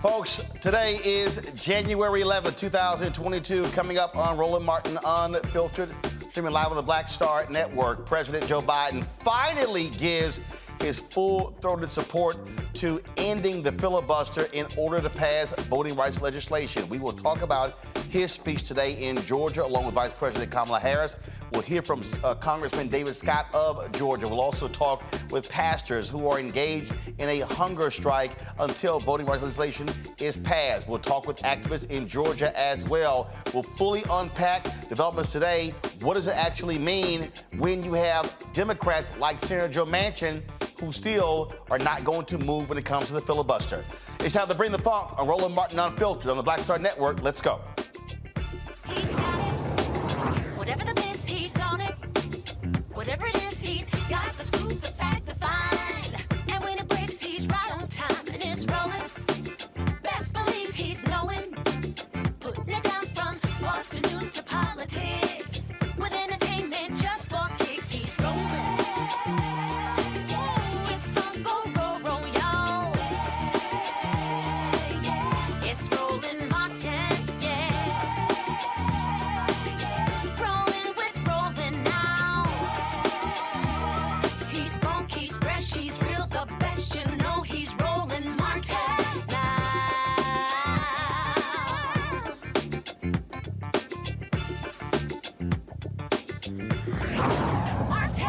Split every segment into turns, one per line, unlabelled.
Folks, today is January 11th, 2022. Coming up on Roland Martin Unfiltered, streaming live on the Black Star Network. President Joe Biden finally gives his full-throated support to ending the filibuster in order to pass voting rights legislation. We will talk about his speech today in Georgia, along with Vice President Kamala Harris. We'll hear from Congressman David Scott of Georgia. We'll also talk with pastors who are engaged in a hunger strike until voting rights legislation is passed. We'll talk with activists in Georgia as well. We'll fully unpack developments today. What does it actually mean when you have Democrats like Senator Joe Manchin who still are not going to move when it comes to the filibuster? It's time to bring the funk on Roland Martin Unfiltered on the Black Star Network. Let's go.
He's got it. Whatever the miss, he's on it. Whatever it is, he's got the scoop, the fact, the find. And when it breaks, he's right on time and it's rolling. Best believe he's knowing. Putting it down from sports to news to politics. With entertainment just for kicks, he's rolling. It's on go, roll, y'all. It's Roland Martin, rolling with Roland now. He's funk, he's fresh, he's real, the best, you know he's Roland Martin now. Martin!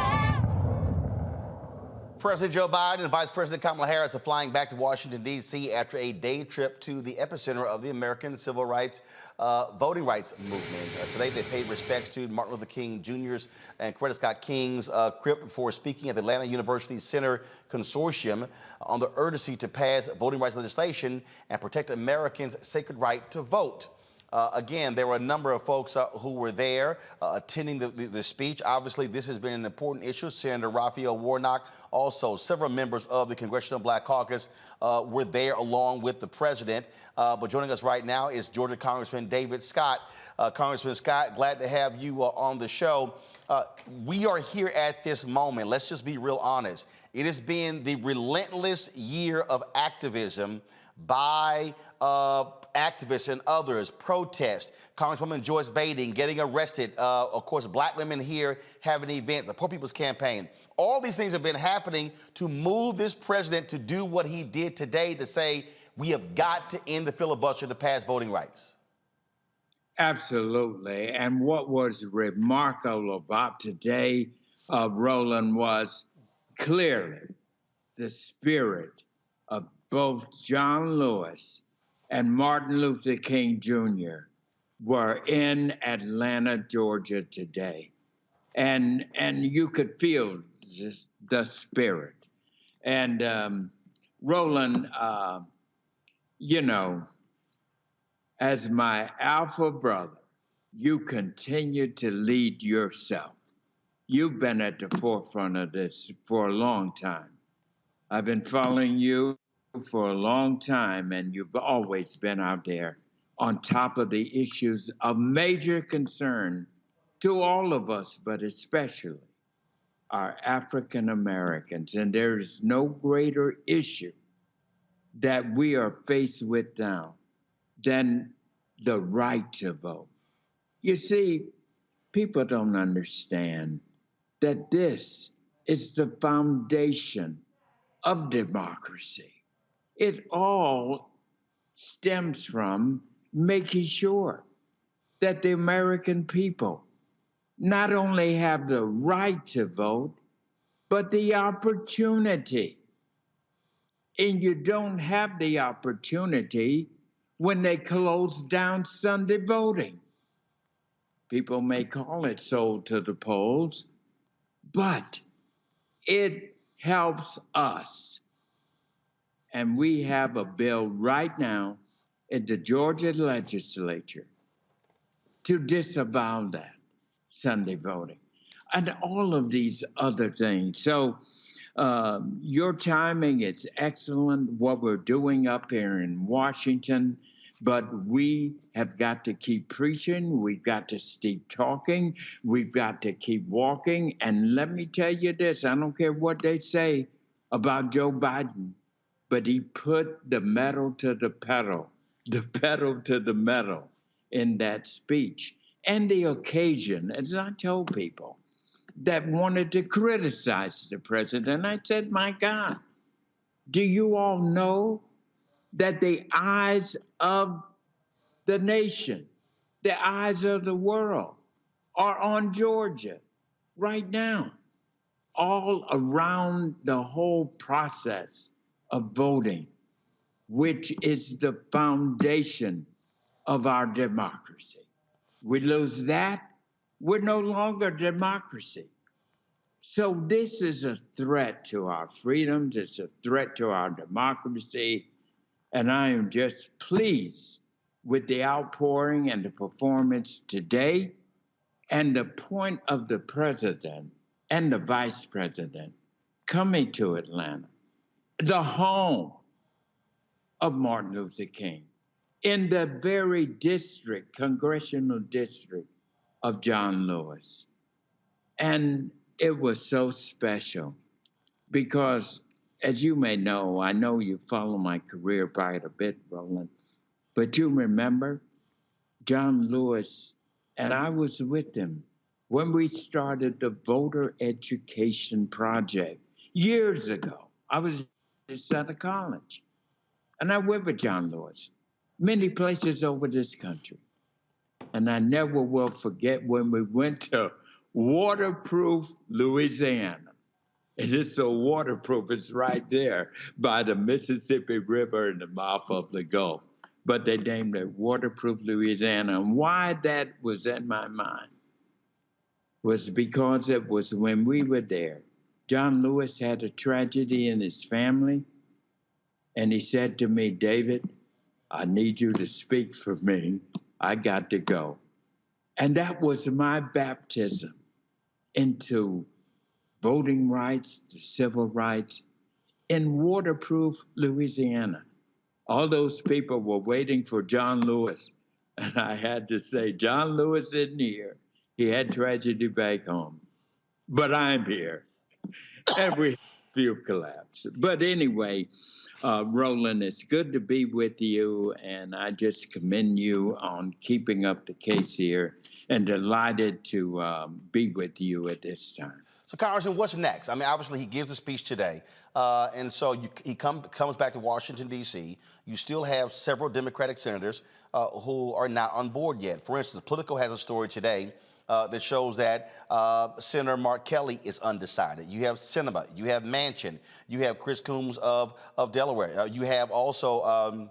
President Joe Biden and Vice President Kamala Harris are flying back to Washington, D.C. after a day trip to the epicenter of the American civil rights, voting rights movement. Today, they paid respects to Martin Luther King Jr.'s and Coretta Scott King's crypt before speaking at the Atlanta University Center Consortium on the urgency to pass voting rights legislation and protect Americans' sacred right to vote. Again, there were a number of folks who were there attending the speech. Obviously, this has been an important issue. Senator Raphael Warnock, also several members of the Congressional Black Caucus were there along with the president. But joining us right now is Georgia Congressman David Scott. Congressman Scott, glad to have you on the show. We are here at this moment. Let's just be real honest. It has been the relentless year of activism by activists and others, protests, Congresswoman Joyce Bading getting arrested, of course, black women here having events, the Poor People's Campaign. All these things have been happening to move this president to do what he did today, to say we have got to end the filibuster to pass voting rights.
Absolutely. And what was remarkable about today, Roland, was clearly the spirit of both John Lewis and Martin Luther King Jr. were in Atlanta, Georgia today. And you could feel the spirit. And Roland, you know, as my alpha brother, you continue to lead yourself. You've been at the forefront of this for a long time. I've been following you for a long time, and you've always been out there on top of the issues of major concern to all of us, but especially our African Americans. And there is no greater issue that we are faced with now than the right to vote. You see, people don't understand that this is the foundation of democracy. It all stems from making sure that the American people not only have the right to vote, but the opportunity. And you don't have the opportunity when they close down Sunday voting. People may call it sold to the polls, but it helps us. And we have a bill right now in the Georgia legislature to disavow that Sunday voting and all of these other things. So your timing is excellent, what we're doing up here in Washington, but we have got to keep preaching. We've got to keep talking. We've got to keep walking. And let me tell you this, I don't care what they say about Joe Biden. but he put the metal to the pedal, the pedal to the metal in that speech. And the occasion, as I told people that wanted to criticize the president, I said, my God, do you all know that the eyes of the nation, the eyes of the world are on Georgia right now, all around the whole process of voting, which is the foundation of our democracy. We lose that, we're no longer democracy. So this is a threat to our freedoms, it's a threat to our democracy, and I am just pleased with the outpouring and the performance today, and the point of the president and the vice president coming to Atlanta, the home of Martin Luther King, in the very district, congressional district of John Lewis. And it was so special because, as you may know, I know you follow my career quite a bit, Roland, but you remember John Lewis, and I was with him when we started the voter education project years ago. I was at Center College, and I went with John Lewis many places over this country. And I never will forget when we went to Waterproof, Louisiana. And it's so waterproof, it's right there by the Mississippi River in the mouth of the Gulf. But they named it Waterproof, Louisiana. And why that was in my mind was because it was when we were there. John Lewis had a tragedy in his family. And he said to me, David, I need you to speak for me. I got to go. And that was my baptism into voting rights, the civil rights in Waterproof, Louisiana. All those people were waiting for John Lewis. And I had to say, John Lewis isn't here. He had tragedy back home. But I'm here. And we had a few collapses. But anyway, Roland, it's good to be with you, and I just commend you on keeping up the case here, and delighted to be with you at this time.
So, Congressman, what's next? I mean, obviously, he gives a speech today, and so he comes back to Washington, D.C. You still have several Democratic senators who are not on board yet. For instance, Politico has a story today that shows that Senator Mark Kelly is undecided. You have Sinema, you have Manchin, you have Chris Coons of Delaware. You have also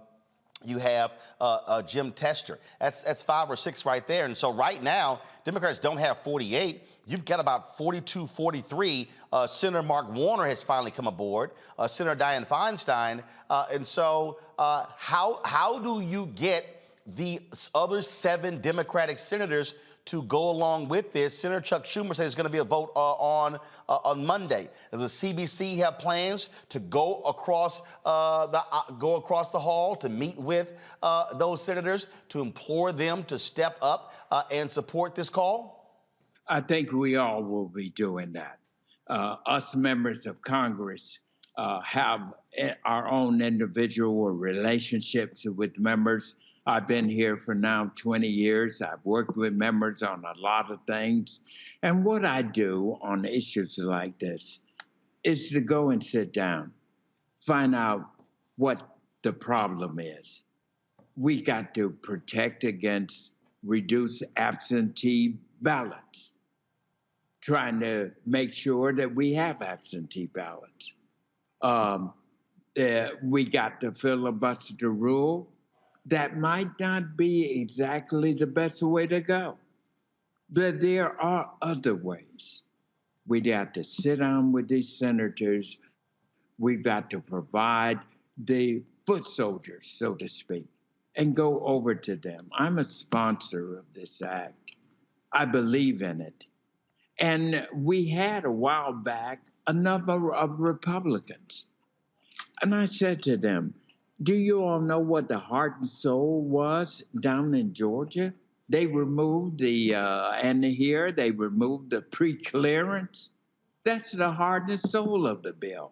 Jim Tester. That's 5 or 6 right there. And so right now, Democrats don't have 48. You've got about 42, 43. Senator Mark Warner has finally come aboard. Senator Dianne Feinstein. And so how do you get the other 7 Democratic senators to go along with this? Senator Chuck Schumer says there's going to be a vote on Monday. Does the CBC have plans to go across the hall to meet with those senators to implore them to step up and support this call?
I think we all will be doing that. Us members of Congress have our own individual relationships with members. I've been here for now 20 years. I've worked with members on a lot of things. And what I do on issues like this is to go and sit down, find out what the problem is. We got to protect against reduced absentee ballots, trying to make sure that we have absentee ballots. We got to filibuster rule. That might not be exactly the best way to go, but there are other ways. We got to sit down with these senators. We've got to provide the foot soldiers, so to speak, and go over to them. I'm a sponsor of this act. I believe in it. And we had a while back a number of Republicans. And I said to them, do you all know what the heart and soul was down in Georgia? They removed they removed the pre-clearance. That's the heart and soul of the bill.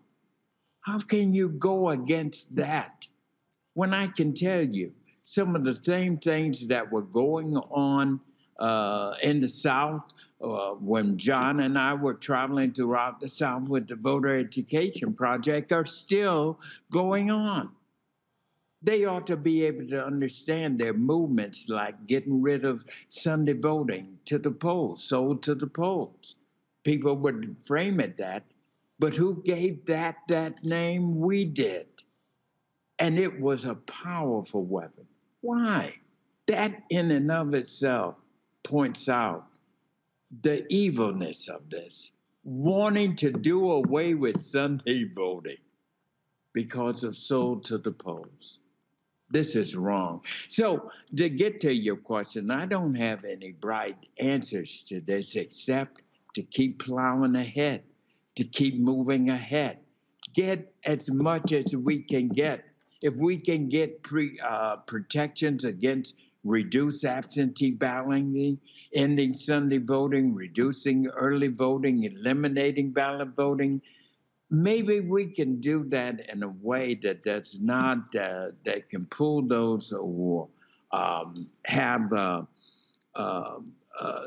How can you go against that? When I can tell you some of the same things that were going on in the South when John and I were traveling throughout the South with the Voter Education Project are still going on. They ought to be able to understand their movements like getting rid of Sunday voting to the polls, sold to the polls. People would frame it that, but who gave that name? We did. And it was a powerful weapon. Why? That in and of itself points out the evilness of this, wanting to do away with Sunday voting because of sold to the polls. This is wrong. So to get to your question, I don't have any bright answers to this except to keep plowing ahead, to keep moving ahead, get as much as we can get. If we can get protections against reduced absentee balloting, ending Sunday voting, reducing early voting, eliminating ballot voting, maybe we can do that in a way that does not, that can pull those or have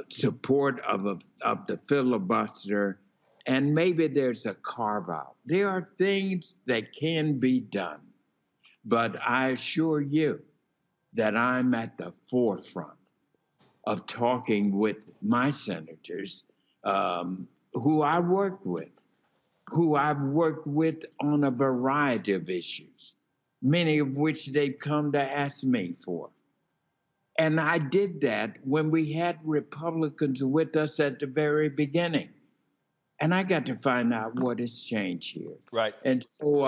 support of the filibuster, and maybe there's a carve out. There are things that can be done, but I assure you that I'm at the forefront of talking with my senators who I work with, who I've worked with on a variety of issues, many of which they've come to ask me for. And I did that when we had Republicans with us at the very beginning. And I got to find out what has changed here.
Right.
And so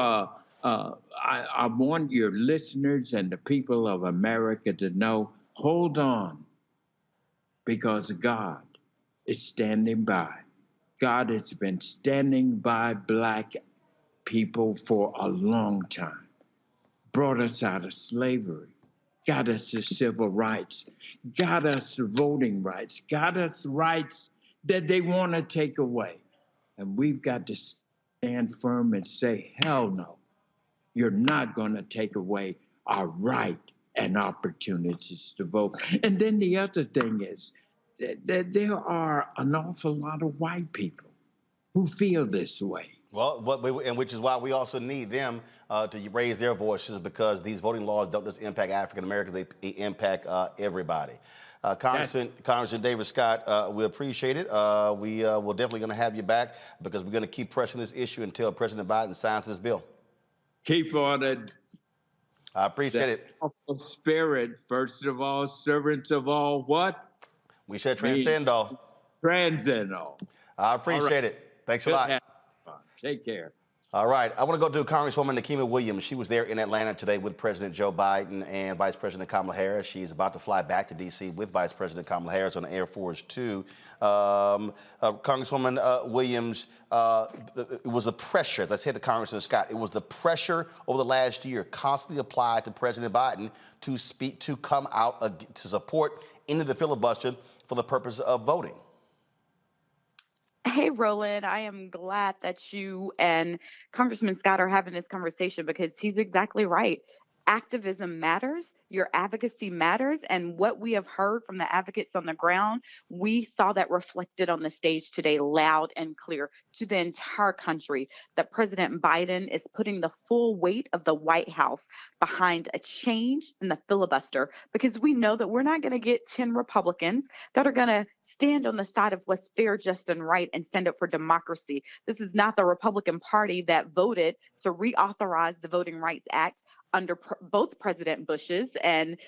I want your listeners and the people of America to know, hold on, because God is standing by. God has been standing by Black people for a long time, brought us out of slavery, got us to civil rights, got us to voting rights, got us rights that they want to take away. And we've got to stand firm and say, hell no, you're not going to take away our right and opportunities to vote. And then the other thing is that there are an awful lot of white people who feel this way.
Well, and which is why we also need them to raise their voices, because these voting laws don't just impact African Americans, they impact everybody. Congressman David Scott, we appreciate it. We will definitely going to have you back, because we're going to keep pressing this issue until President Biden signs this bill.
Keep on it.
I appreciate it.
Spirit, first of all, servants of all, what?
We should transcend all.
Transcend all.
I appreciate it. Thanks a lot.
Take care.
All right. I want to go to Congresswoman Nikema Williams. She was there in Atlanta today with President Joe Biden and Vice President Kamala Harris. She's about to fly back to D.C. with Vice President Kamala Harris on Air Force Two. Congresswoman Williams, it was the pressure, as I said to Congressman Scott, it was the pressure over the last year constantly applied to President Biden to come out to support into the filibuster for the purpose of voting.
Hey, Roland, I am glad that you and Congressman Scott are having this conversation, because he's exactly right. Activism matters, your advocacy matters, and what we have heard from the advocates on the ground, we saw that reflected on the stage today loud and clear to the entire country, that President Biden is putting the full weight of the White House behind a change in the filibuster, because we know that we're not going to get 10 Republicans that are going to stand on the side of what's fair, just, and right and stand up for democracy. This is not the Republican Party that voted to reauthorize the Voting Rights Act under both President Bush's and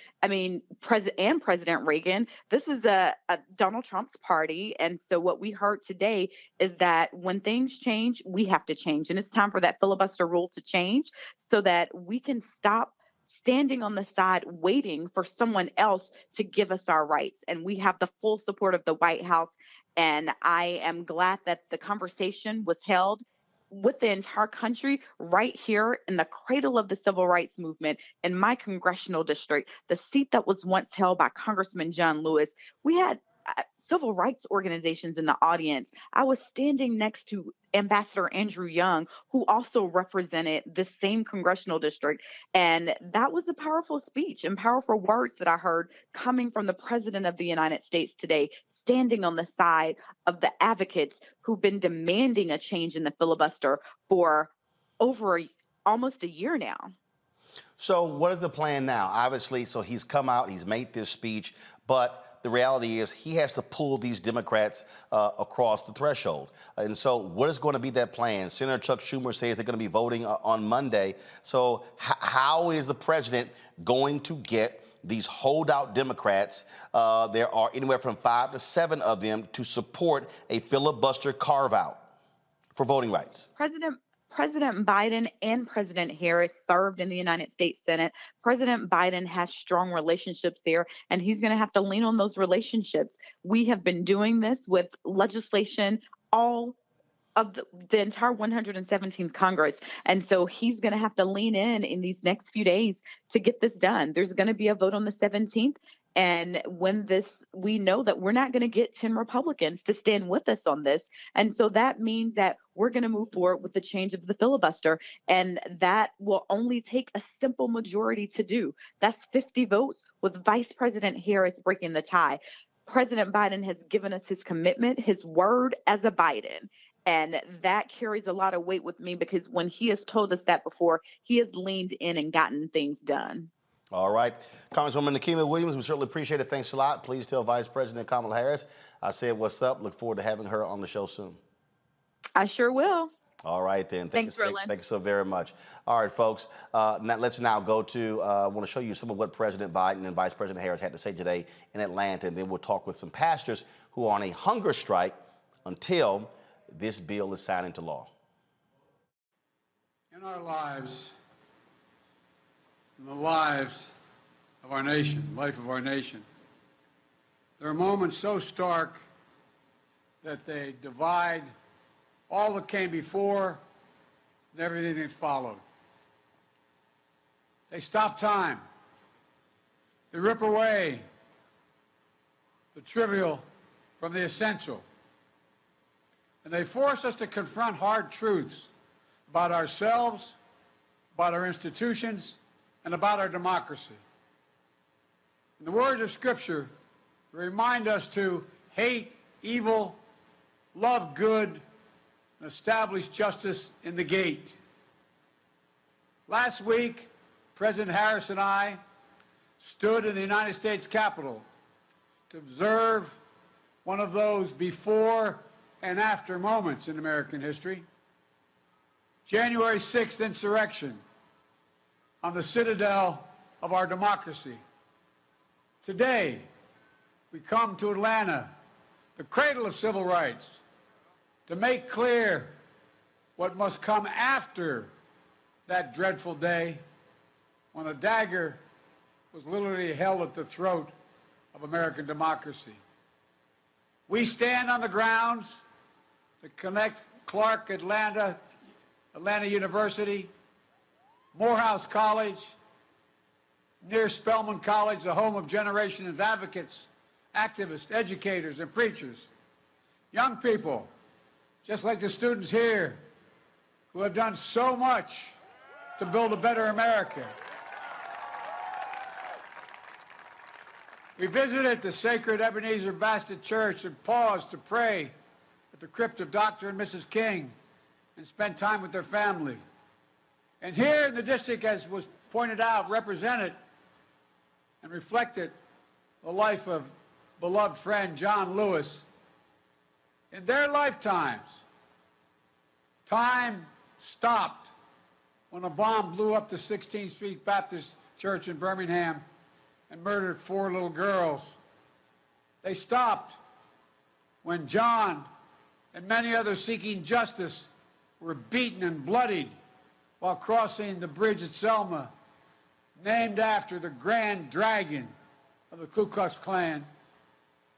President Reagan. This is a Donald Trump's party. And so what we heard today is that when things change, we have to change. And it's time for that filibuster rule to change so that we can stop standing on the side waiting for someone else to give us our rights. And we have the full support of the White House. And I am glad that the conversation was held with the entire country right here in the cradle of the civil rights movement in my congressional district, the seat that was once held by Congressman John Lewis. We had civil rights organizations in the audience. I was standing next to Ambassador Andrew Young, who also represented the same congressional district. And that was a powerful speech and powerful words that I heard coming from the President of the United States today, standing on the side of the advocates who've been demanding a change in the filibuster for almost a year now.
So what is the plan now? Obviously, so he's come out, he's made this speech, but the reality is he has to pull these Democrats across the threshold. And so what is going to be that plan? Senator Chuck Schumer says they're going to be voting on Monday. So how is the president going to get these holdout Democrats, there are anywhere from 5 to 7 of them, to support a filibuster carve-out for voting rights?
President Biden and President Harris served in the United States Senate. President Biden has strong relationships there, and he's going to have to lean on those relationships. We have been doing this with legislation all of the entire 117th Congress. And so he's going to have to lean in these next few days to get this done. There's going to be a vote on the 17th. And we know that we're not going to get 10 Republicans to stand with us on this. And so that means that we're going to move forward with the change of the filibuster. And that will only take a simple majority to do. That's 50 votes, with Vice President Harris breaking the tie. President Biden has given us his commitment, his word as a Biden. And that carries a lot of weight with me, because when he has told us that before, he has leaned in and gotten things done.
All right. Congresswoman Nikema Williams, we certainly appreciate it. Thanks a lot. Please tell Vice President Kamala Harris I said what's up. Look forward to having her on the show soon.
I sure will.
All right, then.
Thanks, Roland.
Thank you so very much. All right, folks. Let's now go to, I want to show you some of what President Biden and Vice President Harris had to say today in Atlanta, and then we'll talk with some pastors who are on a hunger strike until this bill is signed into law.
In our lives, in the lives of our nation, life of our nation, there are moments so stark that they divide all that came before and everything that followed. They stop time. They rip away the trivial from the essential. And they force us to confront hard truths about ourselves, about our institutions, and about our democracy. In the words of Scripture, they remind us to hate evil, love good, and establish justice in the gate. Last week, President Harris and I stood in the United States Capitol to observe one of those before and after moments in American history. January 6th insurrection on the citadel of our democracy. Today, we come to Atlanta, the cradle of civil rights, to make clear what must come after that dreadful day when a dagger was literally held at the throat of American democracy. We stand on the grounds that connect Clark, Atlanta University, Morehouse College, near Spelman College, the home of generations of advocates, activists, educators, and preachers. Young people, just like the students here, who have done so much to build a better America. We visited the sacred Ebenezer Baptist Church and paused to pray at the crypt of Dr. and Mrs. King and spent time with their family. And here in the district, as was pointed out, represented and reflected the life of beloved friend John Lewis. In their lifetimes, time stopped when a bomb blew up the 16th Street Baptist Church in Birmingham and murdered 4 little girls. They stopped when John and many others seeking justice were beaten and bloodied while crossing the bridge at Selma, named after the Grand Dragon of the Ku Klux Klan.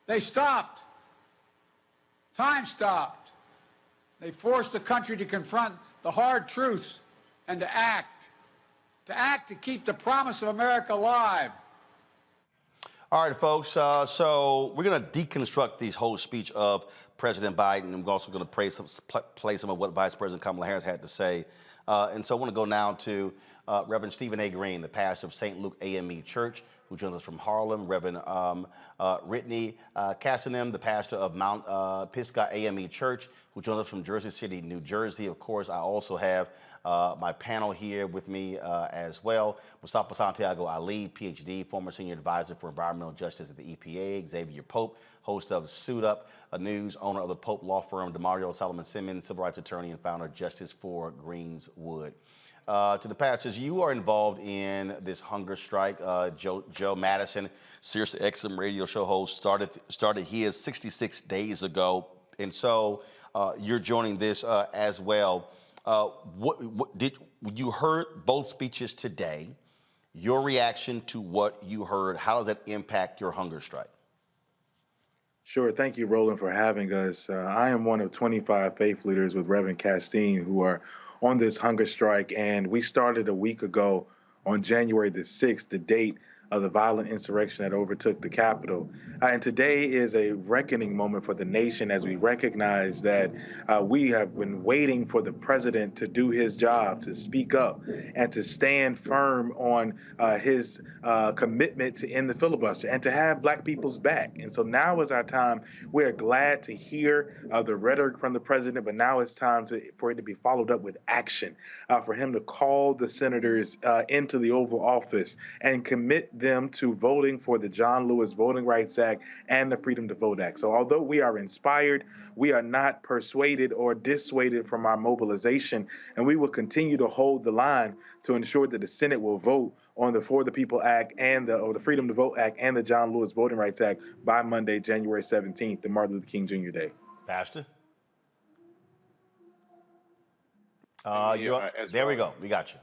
They stopped. Time stopped. They forced the country to confront the hard truths and to act to keep the promise of America alive.
All right, folks. So we're going to deconstruct this whole speech of President Biden, and we're also going to play some of what Vice President Kamala Harris had to say. And so I want to go now to Reverend Stephen A. Green, the pastor of St. Luke AME Church, who joins us from Harlem. Reverend Whitney Castanem, the pastor of Mount Pisgah AME Church, who joins us from Jersey City, New Jersey. Of course, I also have my panel here with me as well. Mustafa Santiago Ali, PhD, former senior advisor for environmental justice at the EPA. Xavier Pope, host of Suit Up News, owner of the Pope law firm. Demario Solomon Simmons, civil rights attorney and founder of Justice for Greenswood. To the pastors, you are involved in this hunger strike. Joe Madison, Sirius XM radio show host, started his 66 days ago, and so you're joining this as well. What did you heard both speeches today? Your reaction to what you heard, how does that impact your hunger strike?
Sure. Thank you, Roland, for having us. I am one of 25 faith leaders with Reverend Castine who are on this hunger strike, and we started a week ago on January the 6th, the date of the violent insurrection that overtook the Capitol. And today is a reckoning moment for the nation as we recognize that we have been waiting for the president to do his job, to speak up and to stand firm on his commitment to end the filibuster and to have Black people's back. And so now is our time. We are glad to hear the rhetoric from the president, but now it's time for it to be followed up with action, for him to call the senators into the Oval Office and commit them to voting for the John Lewis Voting Rights Act and the Freedom to Vote Act. So although we are inspired, we are not persuaded or dissuaded from our mobilization, and we will continue to hold the line to ensure that the Senate will vote on the For the People Act and the Freedom to Vote Act and the John Lewis Voting Rights Act by Monday, January 17th, the Martin Luther King Jr. Day.
Pastor?
There
we go. We got you.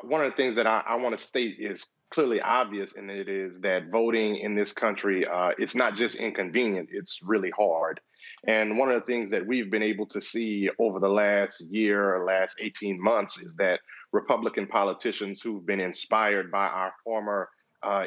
One of the things that I want to state is clearly obvious, and it is that voting in this country, it's not just inconvenient, it's really hard. And one of the things that we've been able to see over the last year or last 18 months is that Republican politicians who've been inspired by our former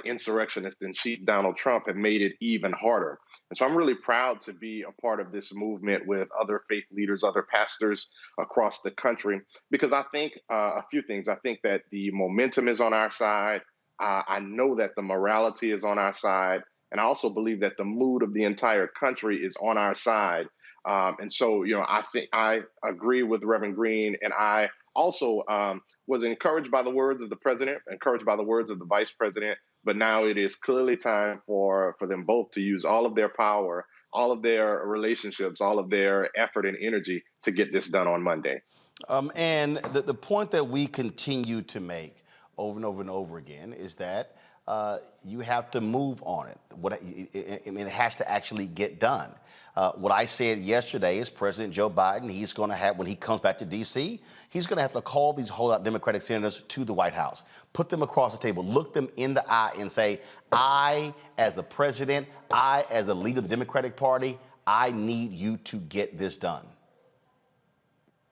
insurrectionist in chief, Donald Trump, have made it even harder. And so I'm really proud to be a part of this movement with other faith leaders, other pastors across the country, because I think a few things. I think that the momentum is on our side. I know that the morality is on our side. And I also believe that the mood of the entire country is on our side. And so, I think I agree with Reverend Green, and I also was encouraged by the words of the president, encouraged by the words of the vice president, but now it is clearly time for them both to use all of their power, all of their relationships, all of their effort and energy to get this done on Monday.
And the point that we continue to make over and over and over again is that you have to move on it. It has to actually get done. What I said yesterday is President Joe Biden, he's going to have, when he comes back to D.C., he's going to have to call these holdout Democratic senators to the White House, put them across the table, look them in the eye and say, I, as the president, I, as the leader of the Democratic Party, I need you to get this done.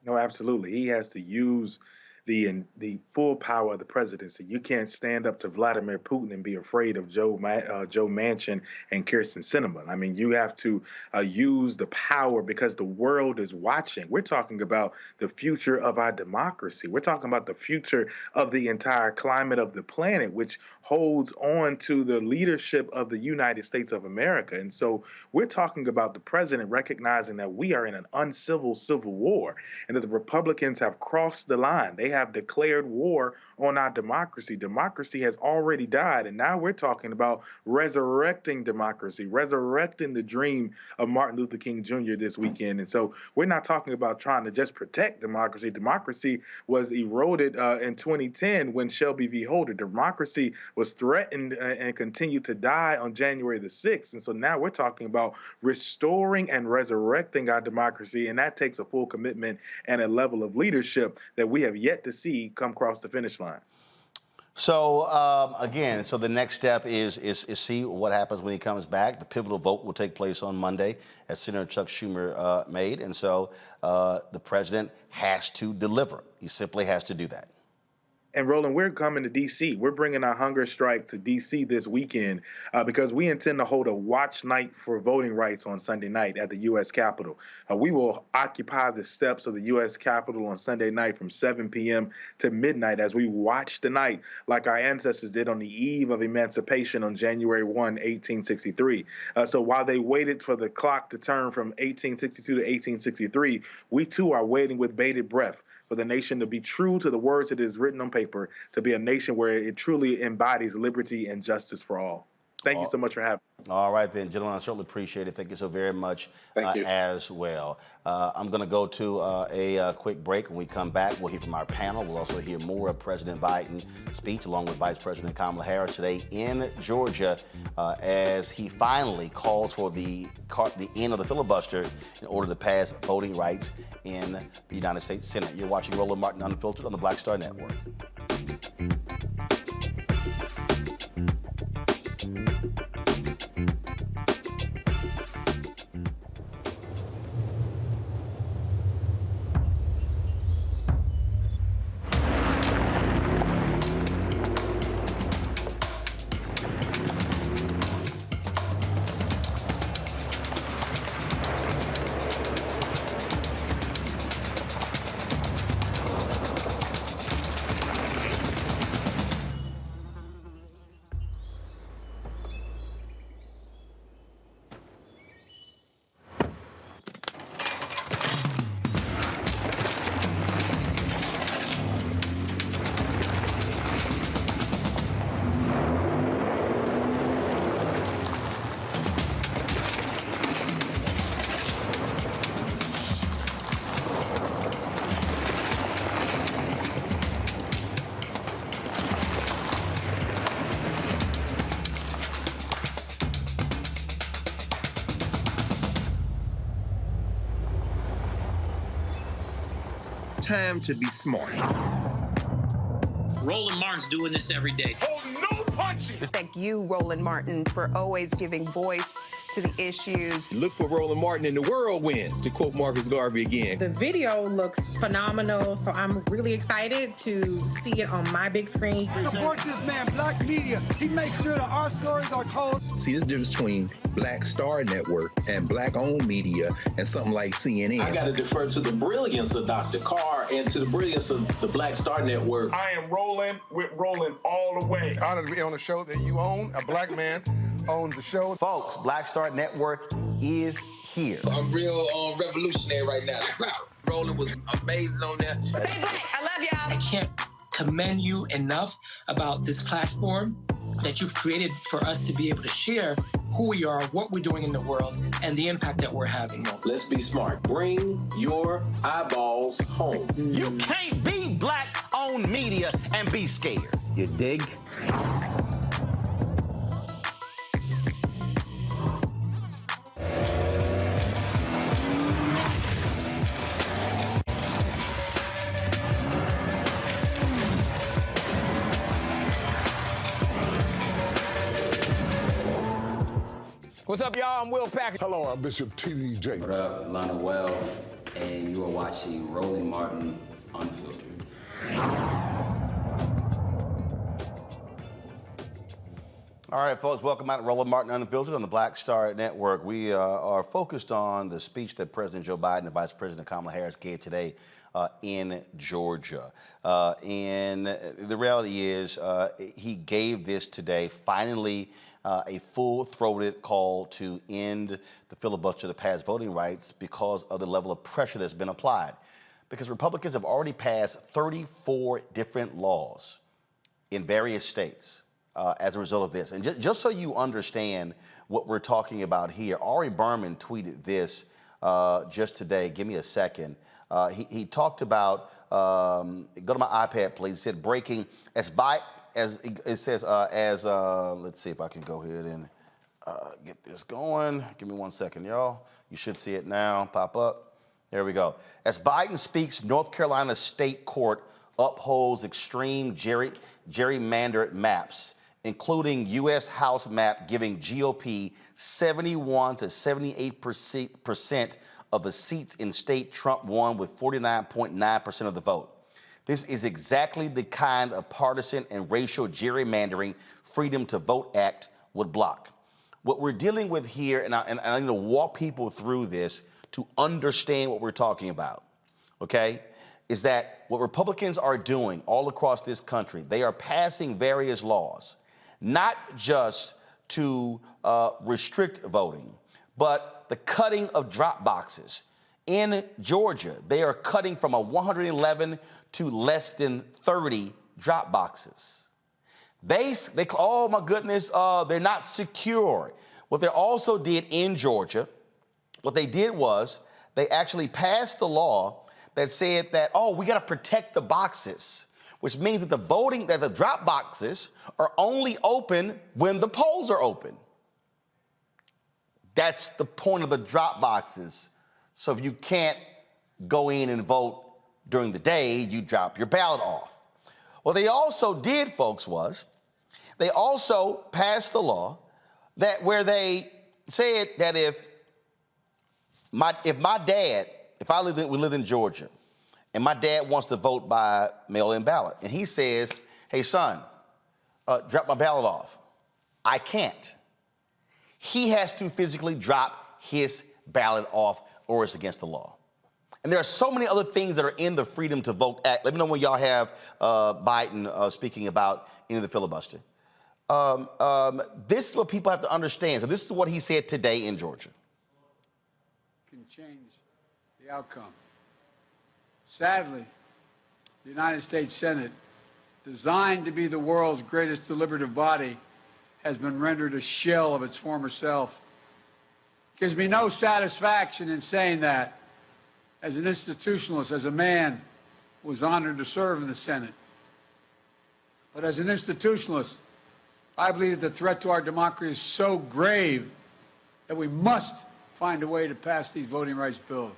No, absolutely. He has to use the full power of the presidency. You can't stand up to Vladimir Putin and be afraid of Joe Manchin and Kyrsten Sinema. I mean, you have to use the power because the world is watching. We're talking about the future of our democracy. We're talking about the future of the entire climate of the planet, which holds on to the leadership of the United States of America. And so we're talking about the president recognizing that we are in an uncivil civil war and that the Republicans have crossed the line. They have declared war on our democracy. Democracy has already died, and now we're talking about resurrecting democracy, resurrecting the dream of Martin Luther King Jr. this weekend. And so we're not talking about trying to just protect democracy. Democracy was eroded in 2010 when Shelby v. Holder. Democracy was threatened and continued to die on January the 6th. And so now we're talking about restoring and resurrecting our democracy, and that takes a full commitment and a level of leadership that we have yet to see come across the finish line.
So again, so the next step is see what happens when he comes back. The pivotal vote will take place on Monday, as Senator Chuck Schumer made, and so the president has to deliver. He simply has to do that.
And Roland, we're coming to D.C. We're bringing our hunger strike to D.C. this weekend because we intend to hold a watch night for voting rights on Sunday night at the U.S. Capitol. We will occupy the steps of the U.S. Capitol on Sunday night from 7 p.m. to midnight as we watch the night like our ancestors did on the eve of emancipation on January 1, 1863. So while they waited for the clock to turn from 1862 to 1863, we too are waiting with bated breath for the nation to be true to the words it is written on paper, to be a nation where it truly embodies liberty and justice for all. Thank you so much for having me.
All right, then, gentlemen, I certainly appreciate it. Thank you so very much as well. I'm going to go to a quick break. When we come back, we'll hear from our panel. We'll also hear more of President Biden's speech along with Vice President Kamala Harris today in Georgia as he finally calls for the end of the filibuster in order to pass voting rights in the United States Senate. You're watching Roland Martin Unfiltered on the Black Star Network.
Time to be smart.
Roland Martin's doing this every day.
Oh, no punches!
Thank you, Roland Martin, for always giving voice to the issues.
Look for Roland Martin in the whirlwind, to quote Marcus Garvey again.
The video looks phenomenal, so I'm really excited to see it on my big screen.
Support this man, Black Media. He makes sure that our stories are told.
See, this difference between Black Star Network and Black-owned media and something like CNN.
I got to defer to the brilliance of Dr. Carr and to the brilliance of the Black Star Network.
I am rolling with Roland all the way. Honored to be on a show that you own. A black man owns the show.
Folks, Black Star Network is here.
I'm real revolutionary right now. Roland was amazing on there.
Stay black. I love y'all.
I can't commend you enough about this platform that you've created for us to be able to share who we are, what we're doing in the world, and the impact that we're having.
Let's be smart. Bring your eyeballs home.
You can't be Black-owned media and be scared. You dig?
What's up, y'all? I'm Will Packer.
Hello, I'm Bishop T.D.J.
What up, Atlanta Well, and you are watching Roland Martin Unfiltered.
All right, folks, welcome out to Roland Martin Unfiltered on the Black Star Network. We are focused on the speech that President Joe Biden and Vice President Kamala Harris gave today in Georgia. And the reality is he gave this today, finally, a full-throated call to end the filibuster to pass voting rights because of the level of pressure that's been applied. Because Republicans have already passed 34 different laws in various states as a result of this. And just so you understand what we're talking about here, Ari Berman tweeted this just today. Give me a second. He talked about, go to my iPad, please. He said, breaking, let's see if I can go ahead and get this going. Give me 1 second, y'all. You should see it now pop up. There we go. As Biden speaks, North Carolina State Court upholds extreme gerrymandered maps, including U.S. House map giving GOP 71 to 78% of the seats in state Trump won with 49.9% of the vote. This is exactly the kind of partisan and racial gerrymandering Freedom to Vote Act would block. What we're dealing with here, and I need to walk people through this to understand what we're talking about, okay, is that what Republicans are doing all across this country, they are passing various laws, not just to restrict voting, but the cutting of drop boxes. In Georgia, they are cutting from 111 to less than 30 drop boxes. They oh my goodness, they're not secure. What they also did in Georgia, what they did was they actually passed the law that said that, oh, we got to protect the boxes, which means that the drop boxes are only open when the polls are open. That's the point of the drop boxes. So if you can't go in and vote during the day, you drop your ballot off. What they also did, folks, was they also passed the law that where they said that if we live in Georgia, and my dad wants to vote by mail-in ballot, and he says, hey, son, drop my ballot off. I can't. He has to physically drop his ballot off or it's against the law. And there are so many other things that are in the Freedom to Vote Act. Let me know when y'all have Biden speaking about any of the filibuster. This is what people have to understand. So this is what he said today in Georgia.
Can change the outcome. Sadly, the United States Senate, designed to be the world's greatest deliberative body, has been rendered a shell of its former self. Gives me no satisfaction in saying that as an institutionalist, as a man who was honored to serve in the Senate. But as an institutionalist, I believe that the threat to our democracy is so grave that we must find a way to pass these voting rights bills.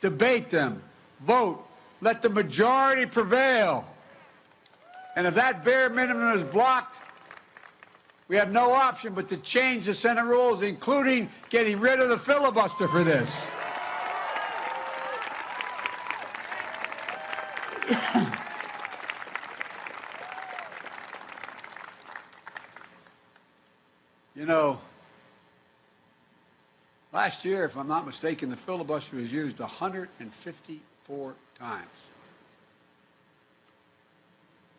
Debate them, vote, let the majority prevail. And if that bare minimum is blocked, we have no option but to change the Senate rules, including getting rid of the filibuster for this. You know, last year, if I'm not mistaken, the filibuster was used 154 times.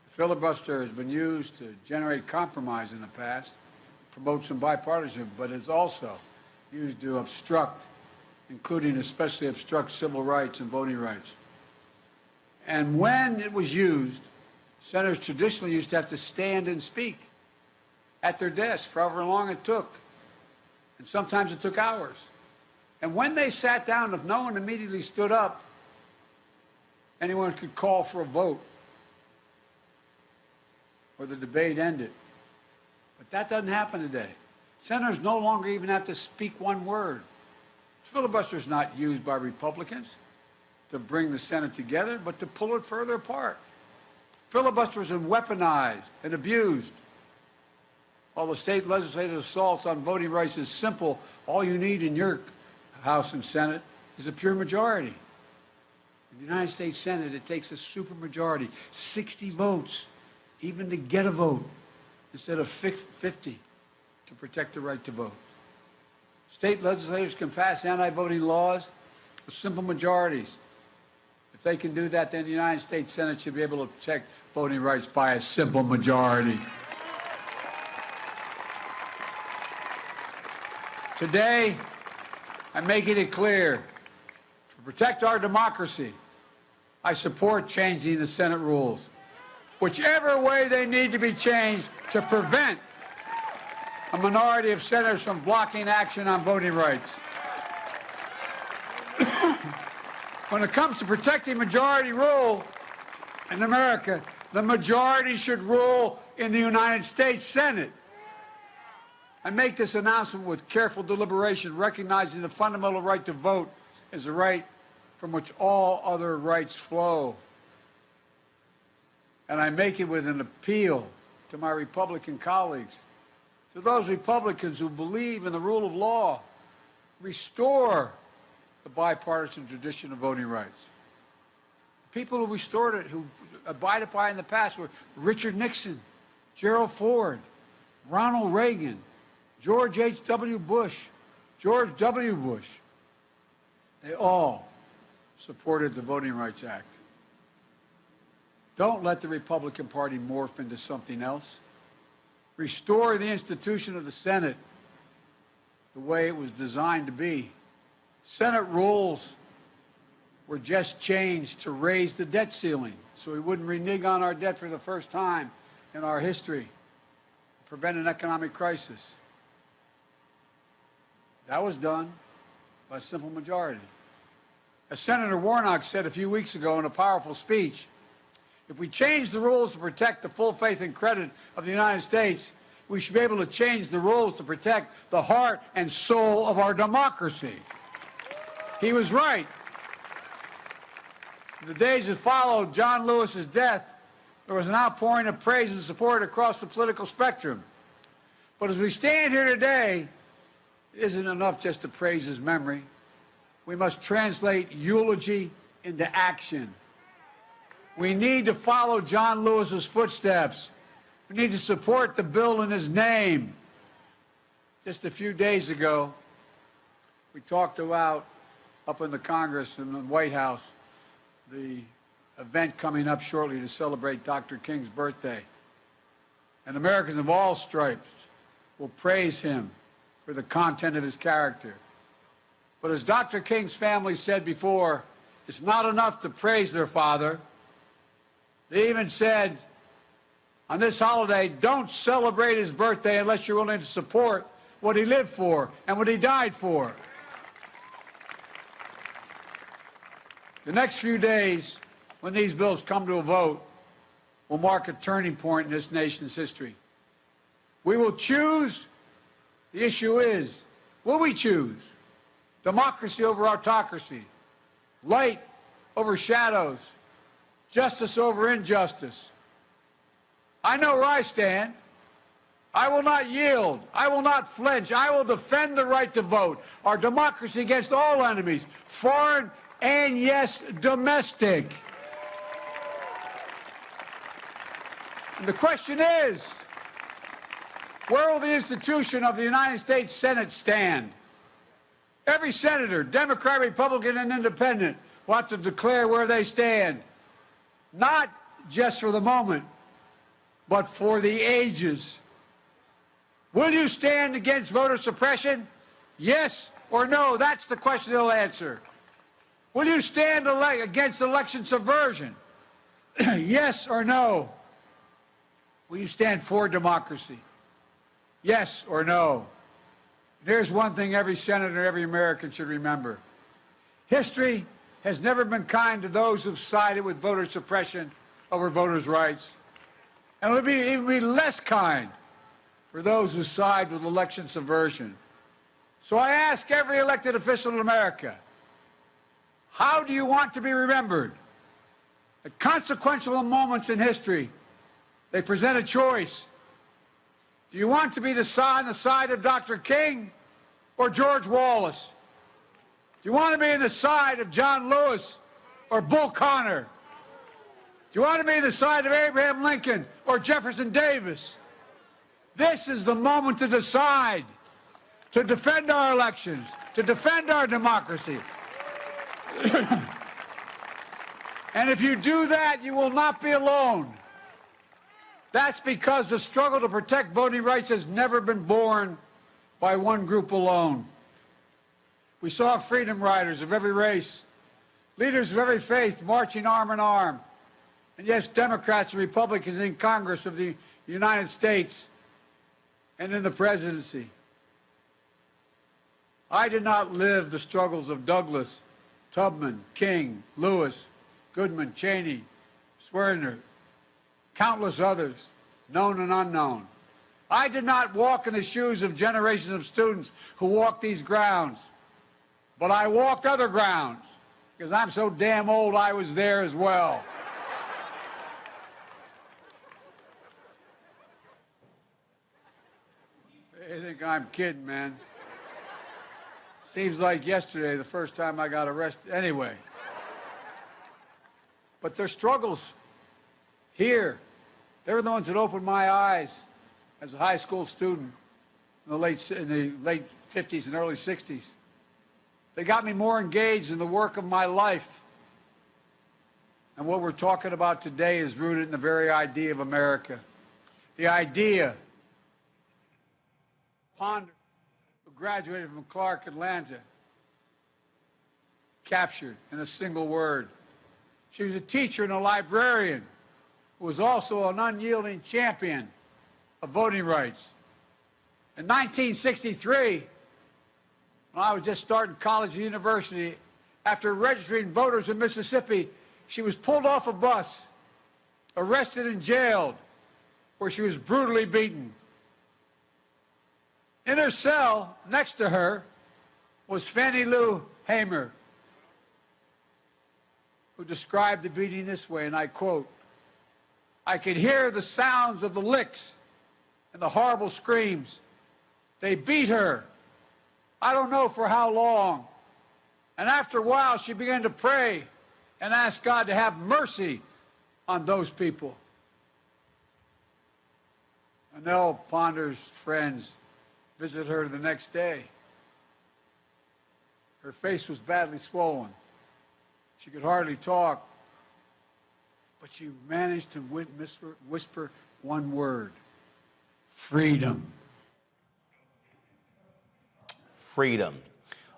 The filibuster has been used to generate compromise in the past, promote some bipartisanship, but it's also used to obstruct, including especially obstruct civil rights and voting rights. And when it was used, senators traditionally used to have to stand and speak at their desk for however long it took. And sometimes it took hours. And when they sat down, if no one immediately stood up, anyone could call for a vote or the debate ended. But that doesn't happen today. Senators no longer even have to speak one word. Filibuster is not used by Republicans to bring the Senate together, but to pull it further apart. Filibuster is weaponized and abused. While the state legislative assaults on voting rights is simple, all you need in your House and Senate is a pure majority. In the United States Senate, it takes a supermajority, 60 votes, even to get a vote, instead of 50 to protect the right to vote. State legislators can pass anti-voting laws with simple majorities. If they can do that, then the United States Senate should be able to protect voting rights by a simple majority. Today, I'm making it clear, to protect our democracy, I support changing the Senate rules, whichever way they need to be changed to prevent a minority of senators from blocking action on voting rights. When it comes to protecting majority rule in America, the majority should rule in the United States Senate. I make this announcement with careful deliberation, recognizing the fundamental right to vote is a right from which all other rights flow. And I make it with an appeal to my Republican colleagues, to those Republicans who believe in the rule of law, restore the bipartisan tradition of voting rights. People who restored it, who abided by it in the past, were Richard Nixon, Gerald Ford, Ronald Reagan, George H.W. Bush, George W. Bush. They all supported the Voting Rights Act. Don't let the Republican Party morph into something else. Restore the institution of the Senate the way it was designed to be. Senate rules were just changed to raise the debt ceiling so we wouldn't renege on our debt for the first time in our history, prevent an economic crisis. That was done by a simple majority. As Senator Warnock said a few weeks ago in a powerful speech, if we change the rules to protect the full faith and credit of the United States, we should be able to change the rules to protect the heart and soul of our democracy. He was right. In the days that followed John Lewis's death, there was an outpouring of praise and support across the political spectrum. But as we stand here today, it isn't enough just to praise his memory. We must translate eulogy into action. We need to follow John Lewis's footsteps. We need to support the bill in his name. Just a few days ago, we talked about, up in the Congress and the White House, the event coming up shortly to celebrate Dr. King's birthday. And Americans of all stripes will praise him for the content of his character. But as Dr. King's family said before, it's not enough to praise their father. They even said, on this holiday, don't celebrate his birthday unless you're willing to support what he lived for and what he died for. The next few days, when these bills come to a vote, will mark a turning point in this nation's history. We will choose. The issue is, will we choose democracy over autocracy, light over shadows, justice over injustice? I know where I stand. I will not yield. I will not flinch. I will defend the right to vote, our democracy against all enemies, foreign and, yes, domestic. And the question is, where will the institution of the United States Senate stand? Every senator, Democrat, Republican, and Independent, will have to declare where they stand, not just for the moment, but for the ages. Will you stand against voter suppression? Yes or no? That's the question they'll answer. Will you stand against election subversion? Yes or no? Will you stand for democracy? Yes or no? There's one thing every senator, every American should remember. History has never been kind to those who've sided with voter suppression over voters' rights. And it'll even be less kind for those who side with election subversion. So I ask every elected official in America, how do you want to be remembered? At consequential moments in history, they present a choice. Do you want to be on the side of Dr. King or George Wallace? Do you want to be on the side of John Lewis or Bull Connor? Do you want to be on the side of Abraham Lincoln or Jefferson Davis? This is the moment to decide, to defend our elections, to defend our democracy. And if you do that, you will not be alone. That's because the struggle to protect voting rights has never been born by one group alone. We saw freedom riders of every race, leaders of every faith marching arm in arm, and yes, Democrats and Republicans in Congress of the United States and in the presidency. I did not live the struggles of Douglas, Tubman, King, Lewis, Goodman, Cheney, Swerner, countless others, known and unknown. I did not walk in the shoes of generations of students who walked these grounds, but I walked other grounds because I'm so damn old I was there as well. They think I'm kidding, man. Seems like yesterday, the first time I got arrested. Anyway. But their struggles here, they were the ones that opened my eyes as a high school student in the late 50s and early 60s. They got me more engaged in the work of my life. And what we're talking about today is rooted in the very idea of America. The idea, Ponder, who graduated from Clark, Atlanta, captured in a single word. She was a teacher and a librarian who was also an unyielding champion of voting rights. In 1963, when I was just starting college and university, after registering voters in Mississippi, she was pulled off a bus, arrested and jailed, where she was brutally beaten. In her cell, next to her, was Fannie Lou Hamer, who described the beating this way, and I quote, "I could hear the sounds of the licks and the horrible screams. They beat her. I don't know for how long. And after a while, she began to pray and ask God to have mercy on those people." Annelle Ponder's friends visited her the next day. Her face was badly swollen. She could hardly talk, but she managed to whisper one word: freedom.
Freedom.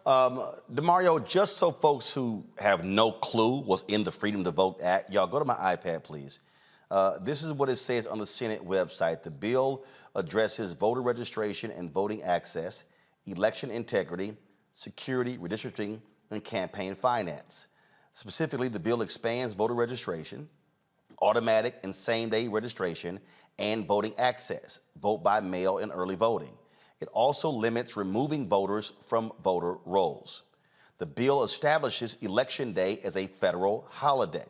DeMario, just so folks who have no clue what's in the Freedom to Vote Act, y'all go to my iPad, please. This is what it says on the Senate website. The bill addresses voter registration and voting access, election integrity, security, redistricting, and campaign finance. Specifically, the bill expands voter registration, automatic and same-day registration, and voting access, vote by mail and early voting. It also limits removing voters from voter rolls. The bill establishes Election Day as a federal holiday.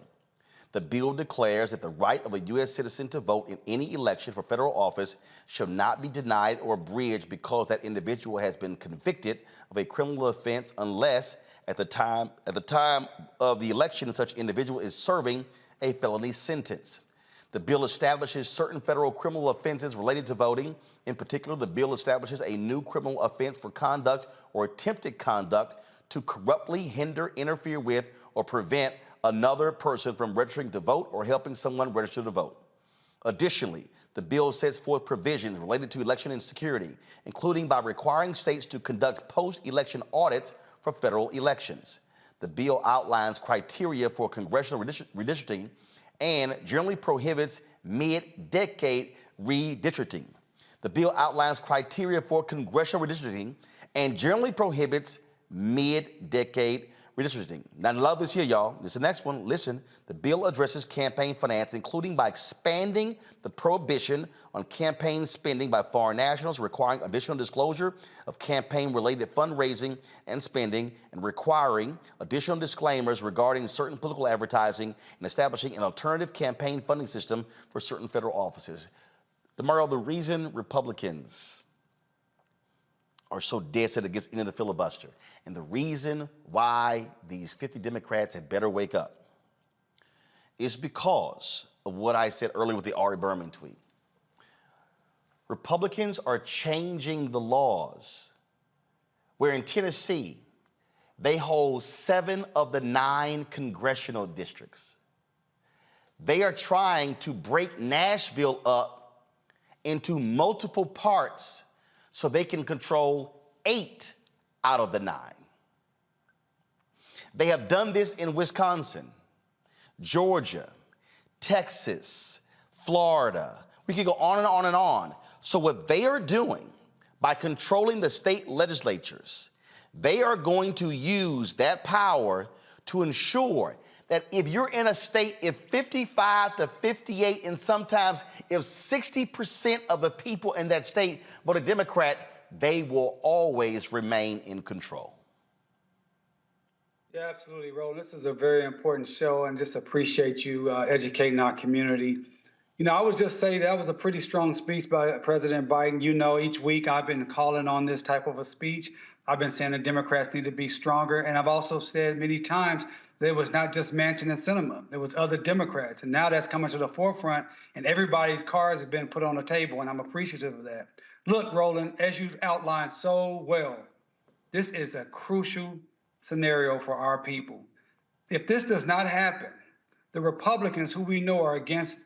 The bill declares that the right of a U.S. citizen to vote in any election for federal office shall not be denied or abridged because that individual has been convicted of a criminal offense unless at the time of the election such individual is serving a felony sentence. The bill establishes certain federal criminal offenses related to voting. In particular, the bill establishes a new criminal offense for conduct or attempted conduct to corruptly hinder, interfere with, or prevent another person from registering to vote or helping someone register to vote. Additionally, the bill sets forth provisions related to election and security, including by requiring states to conduct post-election audits for federal elections. The bill outlines criteria for congressional redistricting and generally prohibits mid-decade redistricting. The bill outlines criteria for congressional redistricting and generally prohibits mid-decade redistricting. Now, I love this here, y'all. This is the next one. Listen, the bill addresses campaign finance, including by expanding the prohibition on campaign spending by foreign nationals, requiring additional disclosure of campaign-related fundraising and spending, and requiring additional disclaimers regarding certain political advertising, and establishing an alternative campaign funding system for certain federal offices. DeMario, the reason Republicans are so dead set against ending the filibuster, and the reason why these 50 Democrats had better wake up, is because of what I said earlier with the Ari Berman tweet. Republicans are changing the laws, where in Tennessee, they hold 7 of the 9 congressional districts. They are trying to break Nashville up into multiple parts so they can control 8 out of the 9. They have done this in Wisconsin, Georgia, Texas, Florida. We could go on and on and on. So what they are doing by controlling the state legislatures, they are going to use that power to ensure that if you're in a state, if 55 to 58, and sometimes if 60% of the people in that state voted Democrat, they will always remain in control.
Yeah, absolutely, Ro. This is a very important show, and just appreciate you educating our community. You know, I would just say that was a pretty strong speech by President Biden. You know, each week I've been calling on this type of a speech. I've been saying the Democrats need to be stronger, and I've also said many times There was not just Manchin and Sinema. There was other Democrats. And now that's coming to the forefront, and everybody's cards have been put on the table, and I'm appreciative of that. Look, Roland, as you've outlined so well, this is a crucial scenario for our people. If this does not happen, the Republicans, who we know are against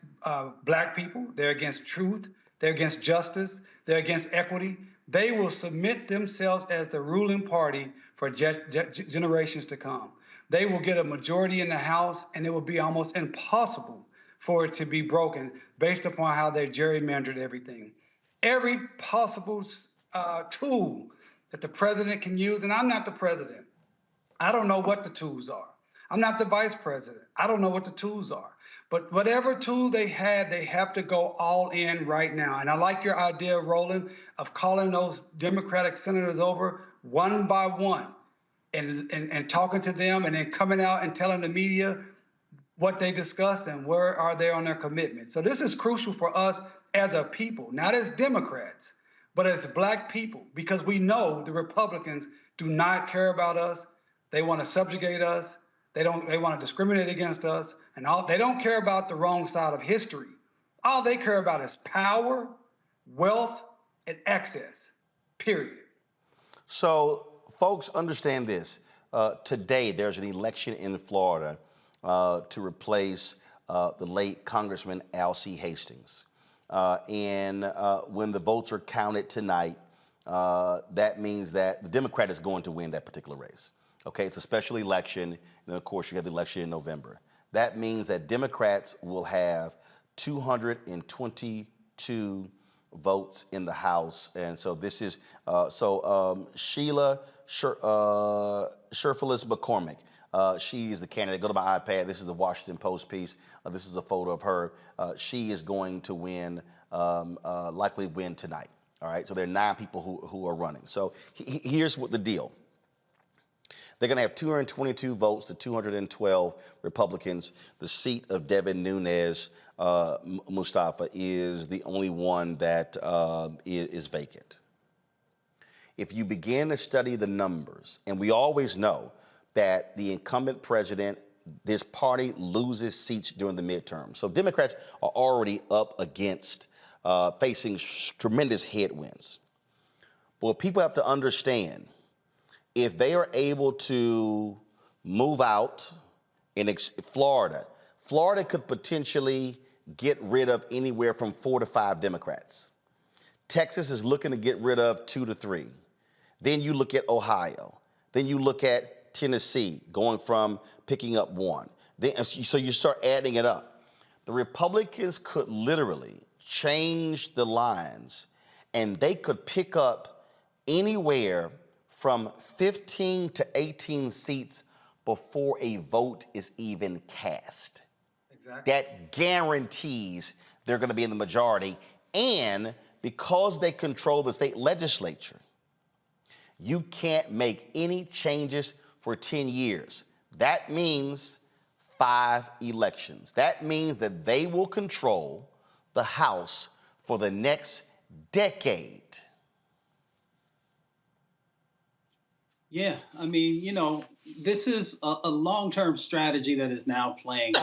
Black people, they're against truth, they're against justice, they're against equity, they will submit themselves as the ruling party for generations to come. They will get a majority in the House, and it will be almost impossible for it to be broken based upon how they gerrymandered everything. Every possible tool that the president can use, and I'm not the president. I don't know what the tools are. I'm not the vice president. I don't know what the tools are. But whatever tool they have to go all in right now. And I like your idea, Roland, of calling those Democratic senators over one by one and talking to them, and then coming out and telling the media what they discussed and where are they on their commitment. So this is crucial for us as a people, not as Democrats, but as Black people, because we know the Republicans do not care about us. They want to subjugate us. They want to discriminate against us, and they don't care about the wrong side of history. All they care about is power, wealth, and access, period.
So folks, understand this. Today, there's an election in Florida to replace the late Congressman Alcee Hastings. And when the votes are counted tonight, that means that the Democrat is going to win that particular race. Okay, it's a special election, and then of course you have the election in November. That means that Democrats will have 222 votes in the House, and so this is Sheila Sherfilis McCormick. She is the candidate. Go to my iPad. This is the Washington Post piece. This is a photo of her. She is going to win, likely win tonight. All right. So there are 9 people who are running. So here's what the deal. They're going to have 222 votes to 212 Republicans. The seat of Devin Nunes Mustafa is the only one that is vacant. If you begin to study the numbers, and we always know that the incumbent president, this party loses seats during the midterm. So Democrats are already up against facing tremendous headwinds. But what people have to understand, if they are able to move out in Florida could potentially get rid of anywhere from 4 to 5 Democrats. Texas is looking to get rid of 2 to 3. Then you look at Ohio. Then you look at Tennessee going from picking up 1. So you start adding it up. The Republicans could literally change the lines, and they could pick up anywhere from 15 to 18 seats before a vote is even cast. Exactly. That guarantees they're going to be in the majority. And because they control the state legislature, you can't make any changes for 10 years. That means 5 elections. That means that they will control the House for the next decade.
Yeah, I mean, you know, this is a long-term strategy that is now playing.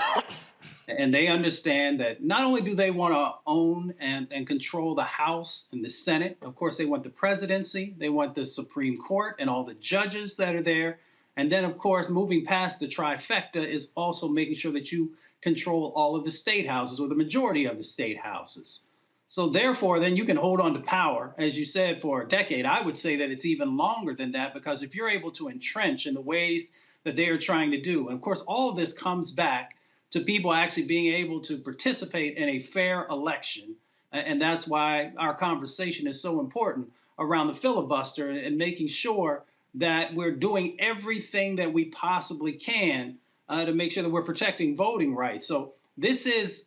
And they understand that not only do they want to own and control the House and the Senate, of course, they want the presidency, they want the Supreme Court and all the judges that are there. And then, of course, moving past the trifecta is also making sure that you control all of the state houses or the majority of the state houses. So therefore, then you can hold on to power, as you said, for a decade. I would say that it's even longer than that, because if you're able to entrench in the ways that they are trying to do, and of course, all of this comes back to people actually being able to participate in a fair election. And that's why our conversation is so important around the filibuster and making sure that we're doing everything that we possibly can to make sure that we're protecting voting rights. So this is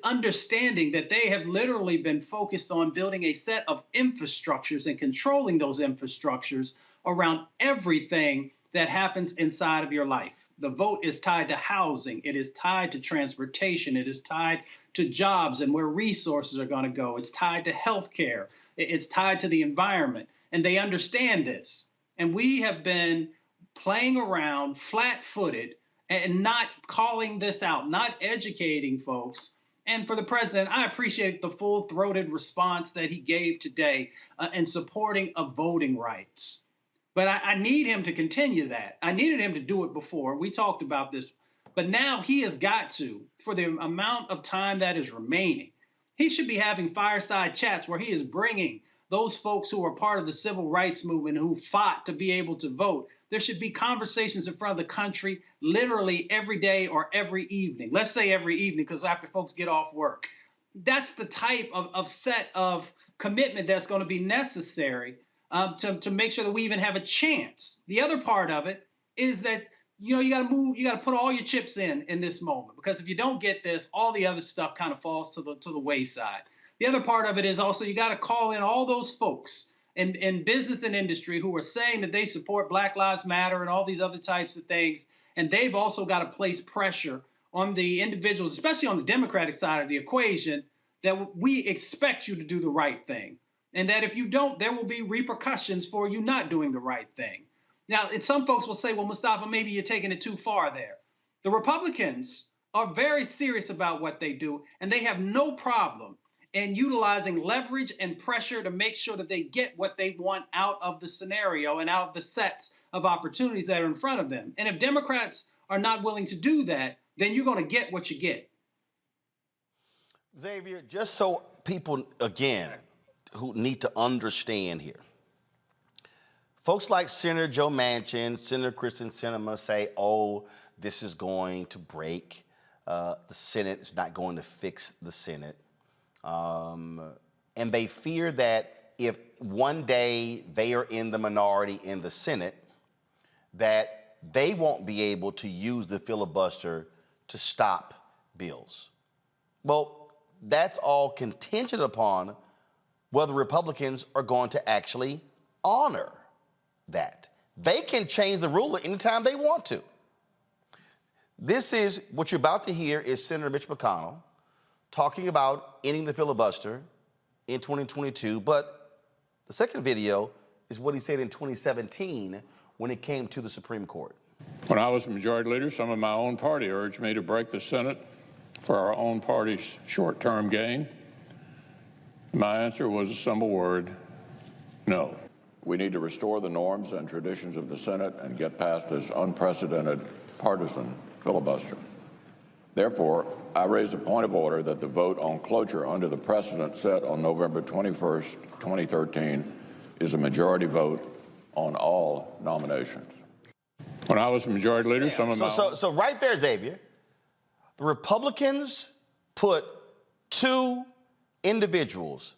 understanding that they have literally been focused on building a set of infrastructures and controlling those infrastructures around everything that happens inside of your life. The vote is tied to housing. It is tied to transportation. It is tied to jobs and where resources are going to go. It's tied to healthcare. It's tied to the environment. And they understand this. And we have been playing around flat-footed and not calling this out, not educating folks. And for the president, I appreciate the full-throated response that he gave today in supporting of voting rights. But I need him to continue that. I needed him to do it before. We talked about this. But now he has got to, for the amount of time that is remaining, he should be having fireside chats where he is bringing those folks who are part of the civil rights movement who fought to be able to vote. There should be conversations in front of the country literally every day or every evening. Let's say every evening, because after folks get off work. That's the type of set of commitment that's going to be necessary to make sure that we even have a chance. The other part of it is that, you got to move, you got to put all your chips in this moment, because if you don't get this, all the other stuff kind of falls to the wayside. The other part of it is also you got to call in all those folks in business and industry who are saying that they support Black Lives Matter and all these other types of things. And they've also got to place pressure on the individuals, especially on the Democratic side of the equation, that we expect you to do the right thing. And that if you don't, there will be repercussions for you not doing the right thing. Now, some folks will say, well, Mustafa, maybe you're taking it too far there. The Republicans are very serious about what they do, and they have no problem in utilizing leverage and pressure to make sure that they get what they want out of the scenario and out of the sets of opportunities that are in front of them. And if Democrats are not willing to do that, then you're going to get what you get.
Xavier, just so people, again, who need to understand here, folks like Senator Joe Manchin, Senator Kristen Sinema say, oh, this is going to break the Senate. It's not going to fix the Senate. And they fear that if one day they are in the minority in the Senate, that they won't be able to use the filibuster to stop bills. Well, that's all contingent upon whether Republicans are going to actually honor that. They can change the rule anytime they want to. This is what you're about to hear is Senator Mitch McConnell talking about ending the filibuster in 2022, but the second video is what he said in 2017 when it came to the Supreme Court.
When I was majority leader, some of my own party urged me to break the Senate for our own party's short-term gain. My answer was a simple word: no. We need to restore the norms and traditions of the Senate and get past this unprecedented partisan filibuster. Therefore, I raised a point of order that the vote on cloture under the precedent set on November 21st, 2013 is a majority vote on all nominations. When I was majority leader, some of my...
So right there, Xavier, the Republicans put two individuals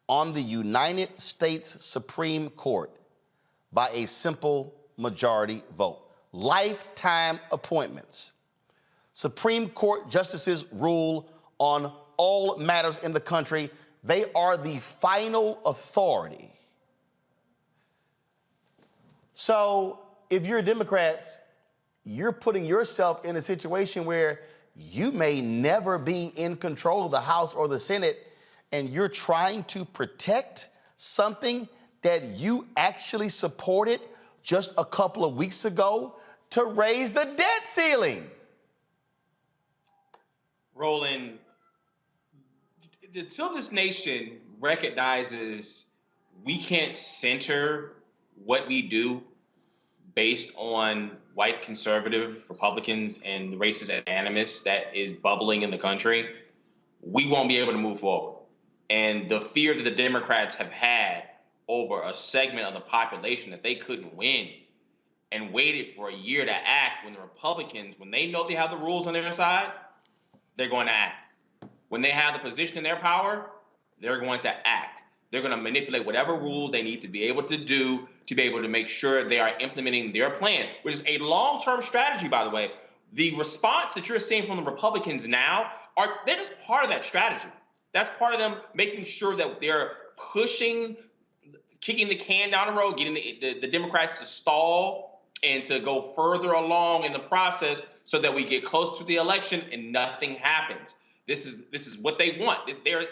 on the United States Supreme Court by a simple majority vote. Lifetime appointments. Supreme Court justices rule on all matters in the country. They are the final authority. So if you're Democrats, you're putting yourself in a situation where you may never be in control of the House or the Senate, and you're trying to protect something that you actually supported just a couple of weeks ago to raise the debt ceiling.
Roland, until this nation recognizes we can't center what we do based on white conservative Republicans and the racist animus that is bubbling in the country, we won't be able to move forward. And the fear that the Democrats have had over a segment of the population that they couldn't win and waited for a year to act when the Republicans, when they know they have the rules on their side, they're going to act. When they have the position in their power, they're going to act. They're going to manipulate whatever rules they need to be able to do to be able to make sure they are implementing their plan, which is a long-term strategy, by the way. The response that you're seeing from the Republicans now, they're just part of that strategy. That's part of them making sure that they're pushing, kicking the can down the road, getting the Democrats to stall and to go further along in the process so that we get close to the election and nothing happens. This is what they want.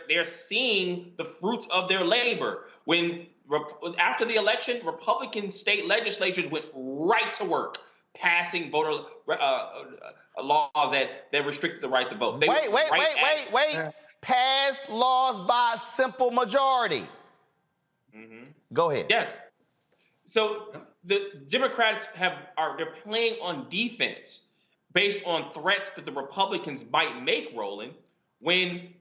They're seeing the fruits of their labor. When after the election, Republican state legislatures went right to work passing voter laws that restricted the right to vote. They
Wait. Passed laws by simple majority. Go ahead.
Yes. So the Democrats they're playing on defense based on threats that the Republicans might make, Roland, when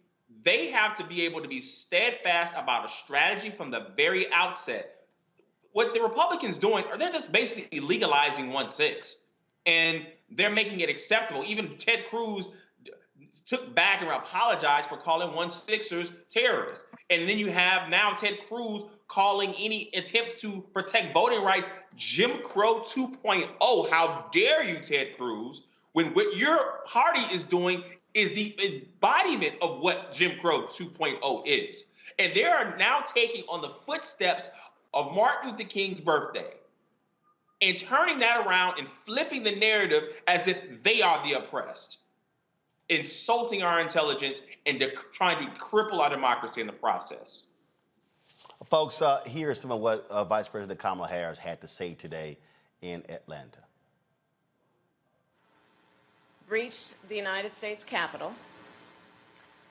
they have to be able to be steadfast about a strategy from the very outset. What the Republicans doing, they're just basically legalizing 1-6, and they're making it acceptable. Even Ted Cruz took back and apologized for calling 1-6ers terrorists. And then you have now Ted Cruz calling any attempts to protect voting rights Jim Crow 2.0. How dare you, Ted Cruz, when what your party is doing is the embodiment of what Jim Crow 2.0 is. And they are now taking on the footsteps of Martin Luther King's birthday and turning that around and flipping the narrative as if they are the oppressed, insulting our intelligence and trying to cripple our democracy in the process.
Folks, here's some of what Vice President Kamala Harris had to say today in Atlanta.
Breached the United States Capitol.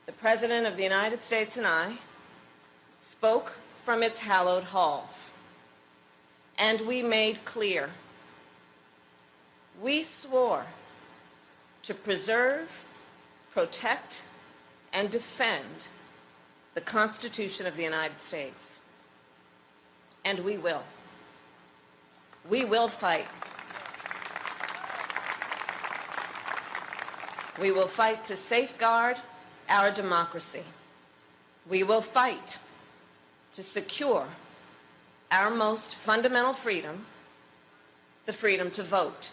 The President of the United States and I spoke from its hallowed halls, and we made clear we swore to preserve, protect, and defend the Constitution of the United States. And we will. We will fight. We will fight to safeguard our democracy. We will fight to secure our most fundamental freedom, the freedom to vote.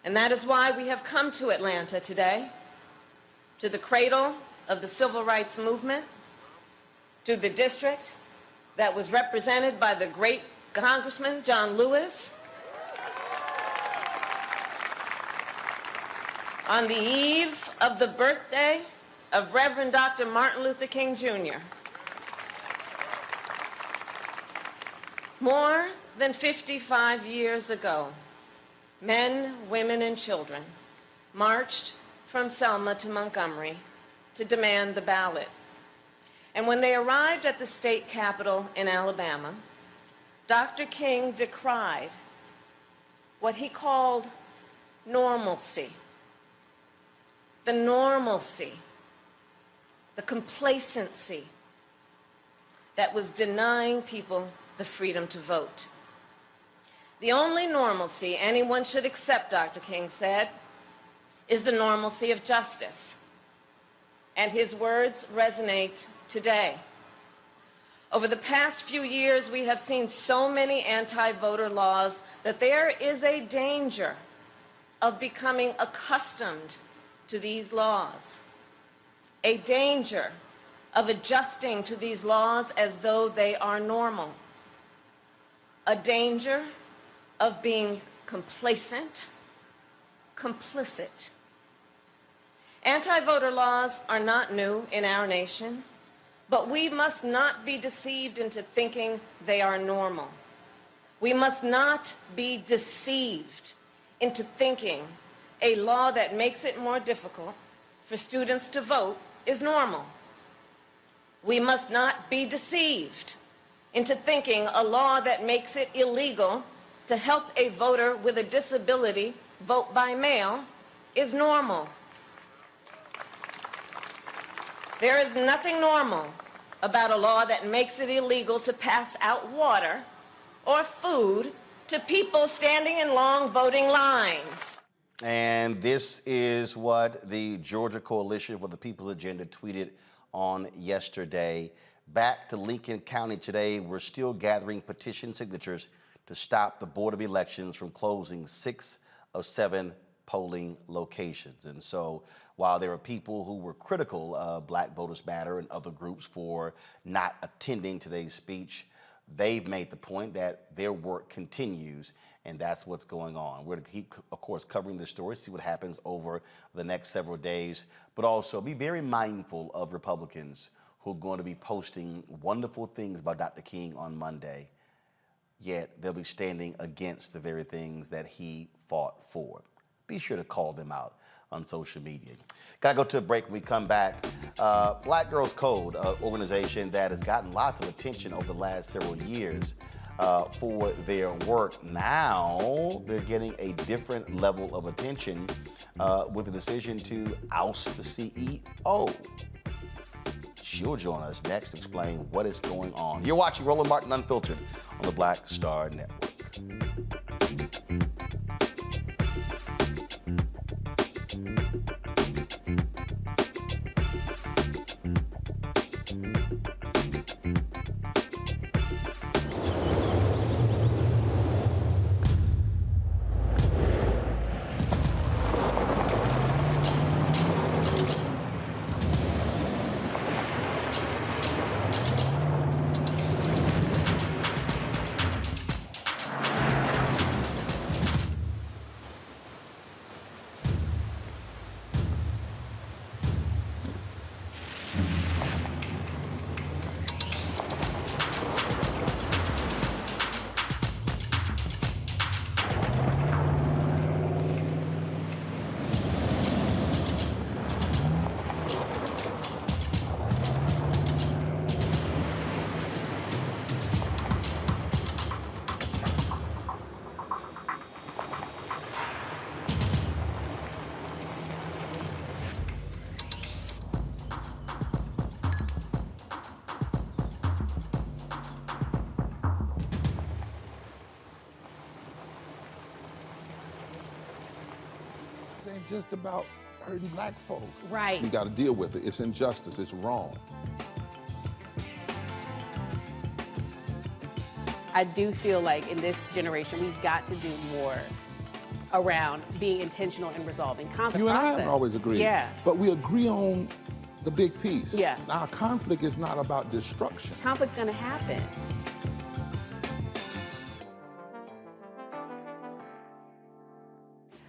And that is why we have come to Atlanta today, to the cradle of the civil rights movement, to the district that was represented by the great Congressman John Lewis, on the eve of the birthday of Reverend Dr. Martin Luther King Jr. More than 55 years ago, men, women, and children marched from Selma to Montgomery to demand the ballot. And when they arrived at the state capitol in Alabama, Dr. King decried what he called normalcy. The normalcy, the complacency that was denying people the freedom to vote. The only normalcy anyone should accept, Dr. King said, is the normalcy of justice. And his words resonate today. Over the past few years, we have seen so many anti-voter laws that there is a danger of becoming accustomed to these laws, a danger of adjusting to these laws as though they are normal, a danger of being complacent, complicit. Anti-voter laws are not new in our nation, but we must not be deceived into thinking they are normal. We must not be deceived into thinking a law that makes it more difficult for students to vote is normal. We must not be deceived into thinking a law that makes it illegal to help a voter with a disability vote by mail is normal. There is nothing normal about a law that makes it illegal to pass out water or food to people standing in long voting lines.
And this is what the Georgia Coalition for the People's Agenda tweeted on yesterday. Back to Lincoln County today, we're still gathering petition signatures to stop the Board of Elections from closing 6 of 7 polling locations. And so while there are people who were critical of Black Voters Matter and other groups for not attending today's speech, they've made the point that their work continues, and that's what's going on. We're going to keep, of course, covering this story, see what happens over the next several days, but also be very mindful of Republicans who are going to be posting wonderful things about Dr. King on Monday. yet they'll be standing against the very things that he fought for. Be sure to call them out on social media. Gotta go to a break. When we come back, Black Girls Code, an organization that has gotten lots of attention over the last several years for their work. Now they're getting a different level of attention with the decision to oust the CEO. She'll join us next to explain what is going on. You're watching Roland Martin Unfiltered on the Black Star Network.
Ain't just about hurting black folk.
Right.
You got to deal with it. It's injustice. It's wrong.
I do feel like in this generation, we've got to do more around being intentional in resolving conflict.
You and I have always agreed.
Yeah.
But we agree on the big piece.
Yeah.
Now, conflict is not about destruction.
Conflict's going to happen.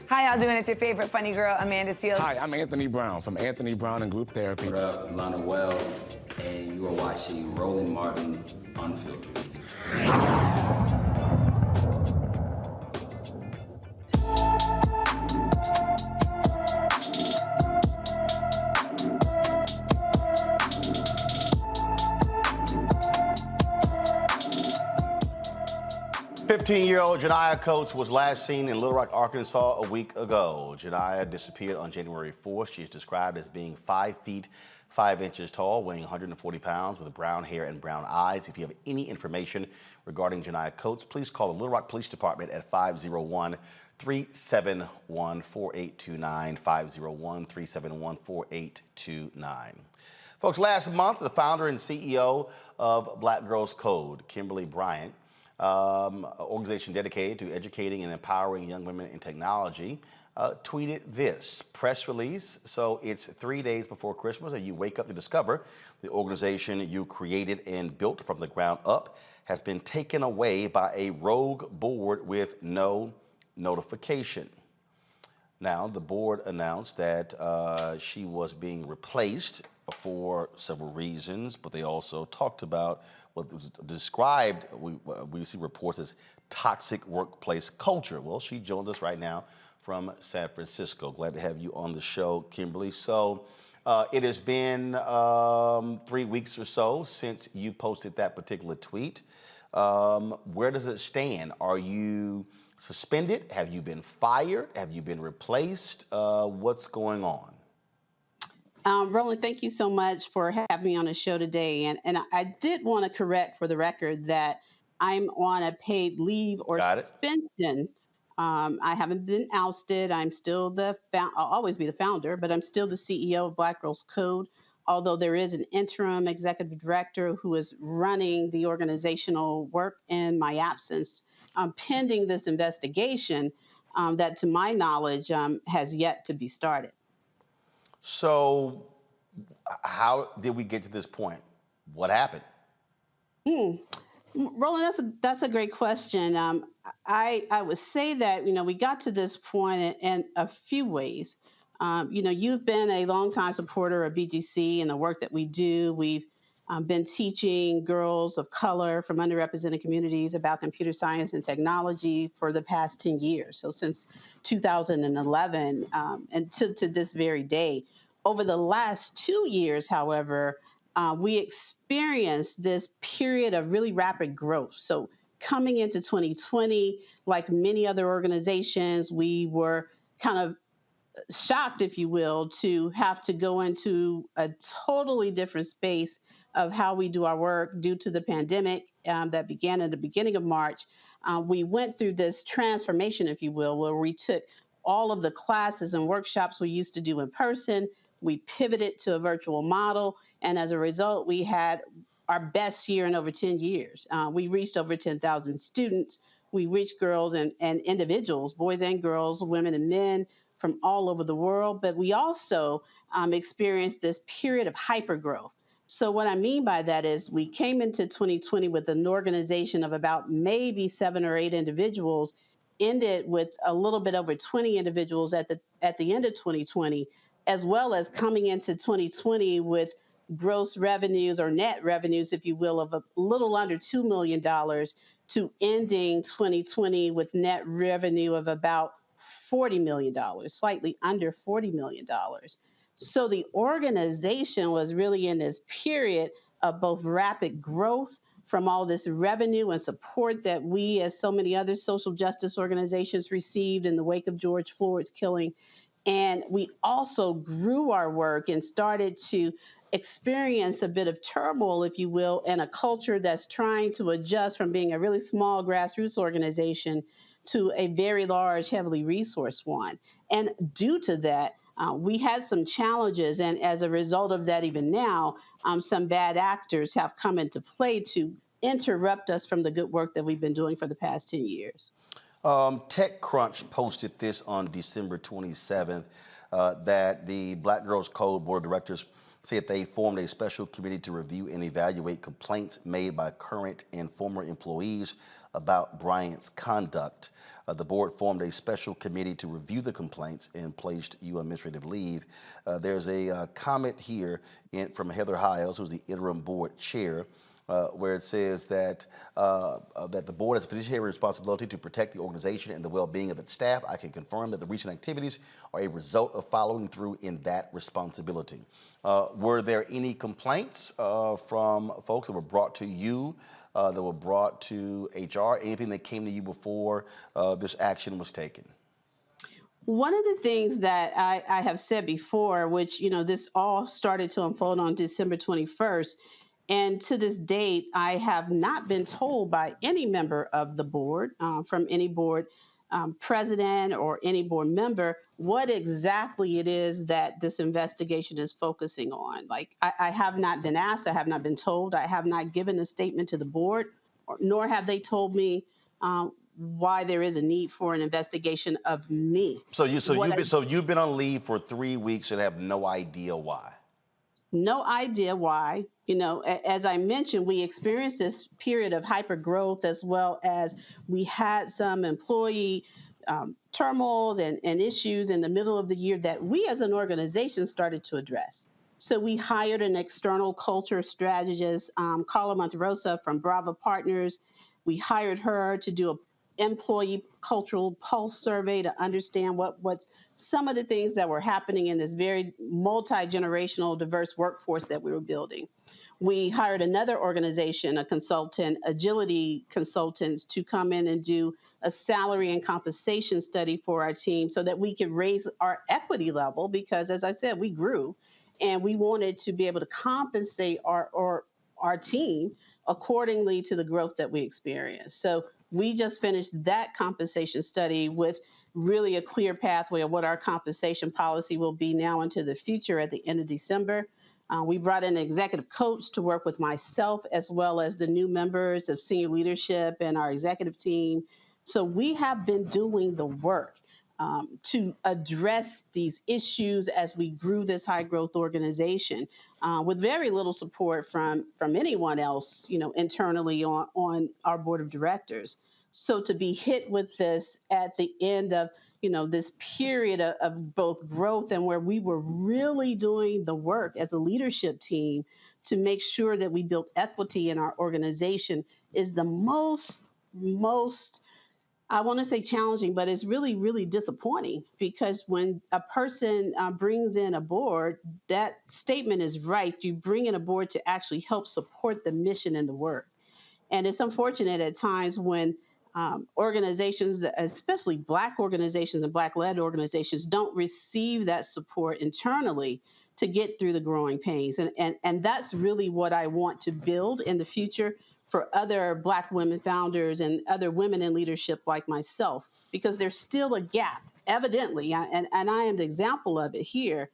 How y'all doing? It's your favorite funny girl, Amanda Seals.
Hi, I'm Anthony Brown from Anthony Brown and Group Therapy.
What up, Lana Well, and you are watching Roland Martin Unfiltered.
15-year-old Janiyah Coates was last seen in Little Rock, Arkansas a week ago. Janiyah disappeared on January 4th. She is described as being 5 feet 5 inches tall, weighing 140 pounds, with brown hair and brown eyes. If you have any information regarding Janiyah Coates, please call the Little Rock Police Department at 501-371-4829, 501-371-4829. Folks, last month, the founder and CEO of Black Girls Code, Kimberly Bryant, an organization dedicated to educating and empowering young women in technology, tweeted this press release. So it's 3 days before Christmas, and you wake up to discover the organization you created and built from the ground up has been taken away by a rogue board with no notification. Now, the board announced that she was being replaced for several reasons, but they also talked about what was described, we see reports as toxic workplace culture. Well, she joins us right now from San Francisco. Glad to have you on the show, Kimberly. So it has been 3 weeks or so since you posted that particular tweet. Where does it stand? Are you suspended? Have you been fired? Have you been replaced? What's going on?
Roland, thank you so much for having me on the show today. And I did want to correct for the record that I'm on a paid leave or suspension. I haven't been ousted. I'm still I'll always be the founder, but I'm still the CEO of Black Girls Code, although there is an interim executive director who is running the organizational work in my absence, pending this investigation that, to my knowledge, has yet to be started.
So how did we get to this point? What happened?
Roland, that's a great question. I would say that, we got to this point in a few ways. You've been a longtime supporter of BGC and the work that we do. We've been teaching girls of color from underrepresented communities about computer science and technology for the past 10 years. So since 2011 and to this very day. Over the last 2 years, however, we experienced this period of really rapid growth. So coming into 2020, like many other organizations, we were kind of shocked, if you will, to have to go into a totally different space of how we do our work due to the pandemic that began at the beginning of March. We went through this transformation, if you will, where we took all of the classes and workshops we used to do in person, we pivoted to a virtual model, and as a result, we had our best year in over 10 years. We reached over 10,000 students. We reached girls and individuals, boys and girls, women and men, from all over the world, but we also experienced this period of hypergrowth. So what I mean by that is we came into 2020 with an organization of about maybe 7 or 8 individuals, ended with a little bit over 20 individuals at the end of 2020, as well as coming into 2020 with gross revenues or net revenues, if you will, of a little under $2 million to ending 2020 with net revenue of about $40 million, slightly under $40 million. So the organization was really in this period of both rapid growth from all this revenue and support that we, as so many other social justice organizations, received in the wake of George Floyd's killing. And we also grew our work and started to experience a bit of turmoil, if you will, in a culture that's trying to adjust from being a really small grassroots organization to a very large, heavily resourced one. And due to that, we had some challenges. And as a result of that, even now, some bad actors have come into play to interrupt us from the good work that we've been doing for the past 10 years.
TechCrunch posted this on December 27th, that the Black Girls Code Board of Directors said they formed a special committee to review and evaluate complaints made by current and former employees about Bryant's conduct. The board formed a special committee to review the complaints and placed you on administrative leave. There's a comment here from Heather Hiles, who's the interim board chair, where it says that that the board has a fiduciary responsibility to protect the organization and the well-being of its staff. I can confirm that the recent activities are a result of following through in that responsibility. Were there any complaints from folks that were brought to you, that were brought to HR, anything that came to you before this action was taken?
One of the things that I have said before, which, this all started to unfold on December 21st, and to this date, I have not been told by any member of the board, from any board president or any board member, what exactly it is that this investigation is focusing on. Like, I have not been asked, I have not been told, I have not given a statement to the board, nor have they told me why there is a need for an investigation of me.
So you've been on leave for 3 weeks and have no idea why?
No idea why. As I mentioned, we experienced this period of hyper growth, as well as we had some employee turmoils and issues in the middle of the year that we as an organization started to address. So we hired an external culture strategist, Carla Monterosa from Brava Partners. We hired her to do an employee cultural pulse survey to understand what's some of the things that were happening in this very multi-generational diverse workforce that we were building. We hired another organization, a consultant, Agility Consultants, to come in and do a salary and compensation study for our team so that we could raise our equity level, because as I said, we grew and we wanted to be able to compensate our team accordingly to the growth that we experienced. So we just finished that compensation study with really a clear pathway of what our compensation policy will be now into the future at the end of December. We brought in an executive coach to work with myself, as well as the new members of senior leadership and our executive team. So we have been doing the work to address these issues as we grew this high growth organization with very little support from anyone else, internally on our board of directors. So to be hit with this at the end of, this period of both growth and where we were really doing the work as a leadership team to make sure that we built equity in our organization is the most I want to say challenging, but it's really, really disappointing because when a person brings in a board, that statement is right. You bring in a board to actually help support the mission and the work. And it's unfortunate at times when organizations, especially Black organizations and Black-led organizations, don't receive that support internally to get through the growing pains. And that's really what I want to build in the future for other Black women founders and other women in leadership like myself, because there's still a gap, evidently, and I am the example of it here,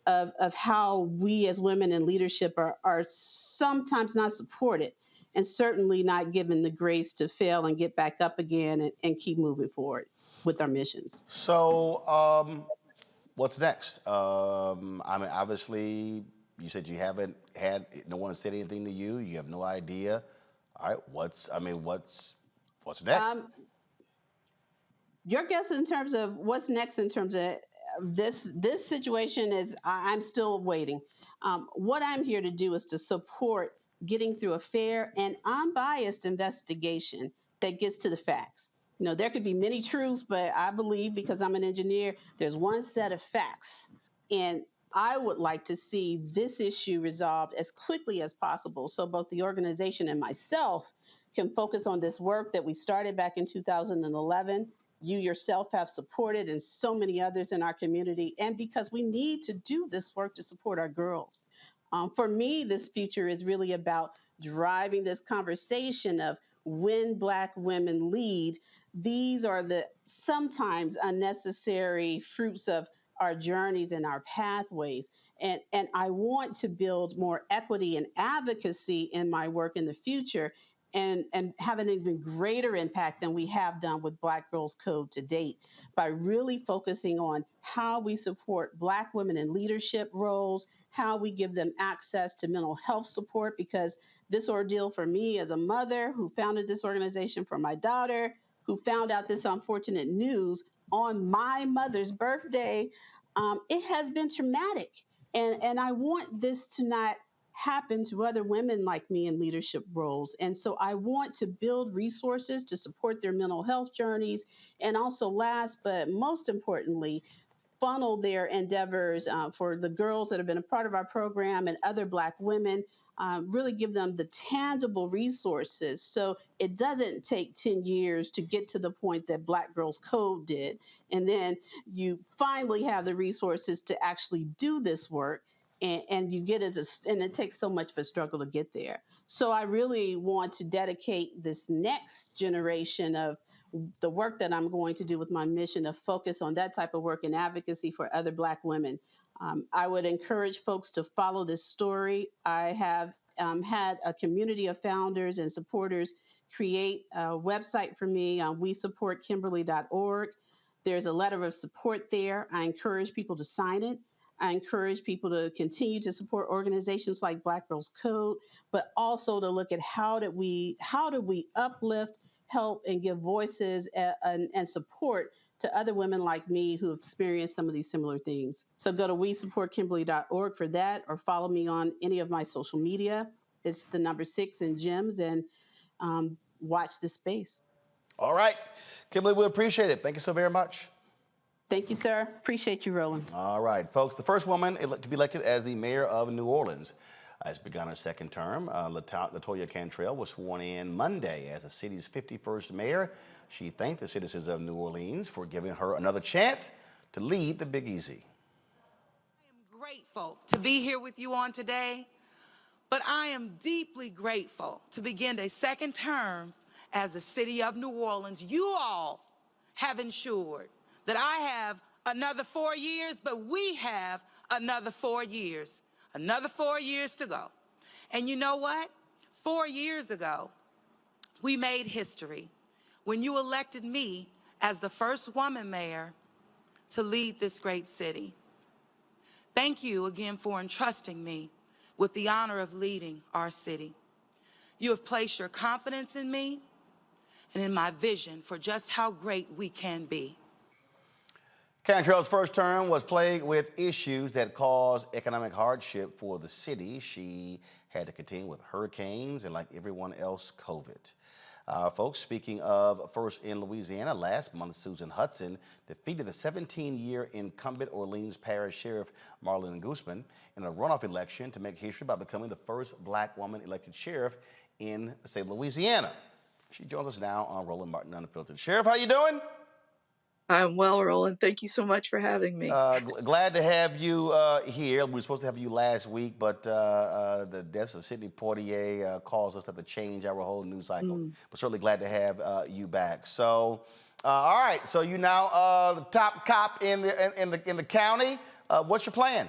of how we as women in leadership are sometimes not supported and certainly not given the grace to fail and get back up again and keep moving forward with our missions.
So what's next? I mean, obviously, you said you haven't had, no one said anything to you. You have no idea. All right, what's next?
Your guess in terms of what's next in terms of this situation is I'm still waiting. What I'm here to do is to support getting through a fair and unbiased investigation that gets to the facts. There could be many truths, but I believe, because I'm an engineer, there's one set of facts. And I would like to see this issue resolved as quickly as possible so both the organization and myself can focus on this work that we started back in 2011. You yourself have supported, and so many others in our community, and because we need to do this work to support our girls. For me, this future is really about driving this conversation of when Black women lead. These are the sometimes unnecessary fruits of our journeys and our pathways. And I want to build more equity and advocacy in my work in the future and have an even greater impact than we have done with Black Girls Code to date by really focusing on how we support Black women in leadership roles, how we give them access to mental health support, because this ordeal for me as a mother who founded this organization for my daughter, who found out this unfortunate news on my mother's birthday, it has been traumatic. And I want this to not happen to other women like me in leadership roles. And so I want to build resources to support their mental health journeys. And also, last but most importantly, funnel their endeavors for the girls that have been a part of our program and other Black women, really give them the tangible resources so it doesn't take 10 years to get to the point that Black Girls Code did. And then you finally have the resources to actually do this work, and you get it, and it takes so much of a struggle to get there. So I really want to dedicate this next generation of the work that I'm going to do with my mission to focus on that type of work and advocacy for other Black women. I would encourage folks to follow this story. I have had a community of founders and supporters create a website for me on WeSupportKimberly.org. There's a letter of support there. I encourage people to sign it. I encourage people to continue to support organizations like Black Girls Code, but also to look at how do we uplift, help, and give voices and support to other women like me who have experienced some of these similar things. So go to WeSupportKimberly.org for that, or follow me on any of my social media. It's the number 6 in GEMS, and watch this space.
All right. Kimberly, we appreciate it. Thank you so very much.
Thank you, sir. Appreciate you, Roland.
All right, folks. The first woman to be elected as the mayor of New Orleans has begun her second term. LaToya Cantrell was sworn in Monday as the city's 51st mayor. She thanked the citizens of New Orleans for giving her another chance to lead the Big Easy.
I am grateful to be here with you on today, but I am deeply grateful to begin a second term as the city of New Orleans. You all have ensured that I have another 4 years, but we have another 4 years. Another 4 years to go. And you know what? 4 years ago, we made history when you elected me as the first woman mayor to lead this great city. Thank you again for entrusting me with the honor of leading our city. You have placed your confidence in me, and in my vision for just how great we can be.
Cantrell's first term was plagued with issues that caused economic hardship for the city. She had to contend with hurricanes and, like everyone else, COVID. Folks, speaking of first in Louisiana, last month Susan Hudson defeated the 17-year incumbent Orleans Parish Sheriff Marlon Guzman in a runoff election to make history by becoming the first black woman elected sheriff in the state of Louisiana. She joins us now on Roland Martin Unfiltered. Sheriff, how you doing?
I'm well, Roland. Thank you so much for having me.
Glad to have you here. We were supposed to have you last week, but the death of Sidney Poitier caused us to have to change our whole news cycle. But certainly glad to have you back. So, all right. So you now the top cop in the county. What's your plan?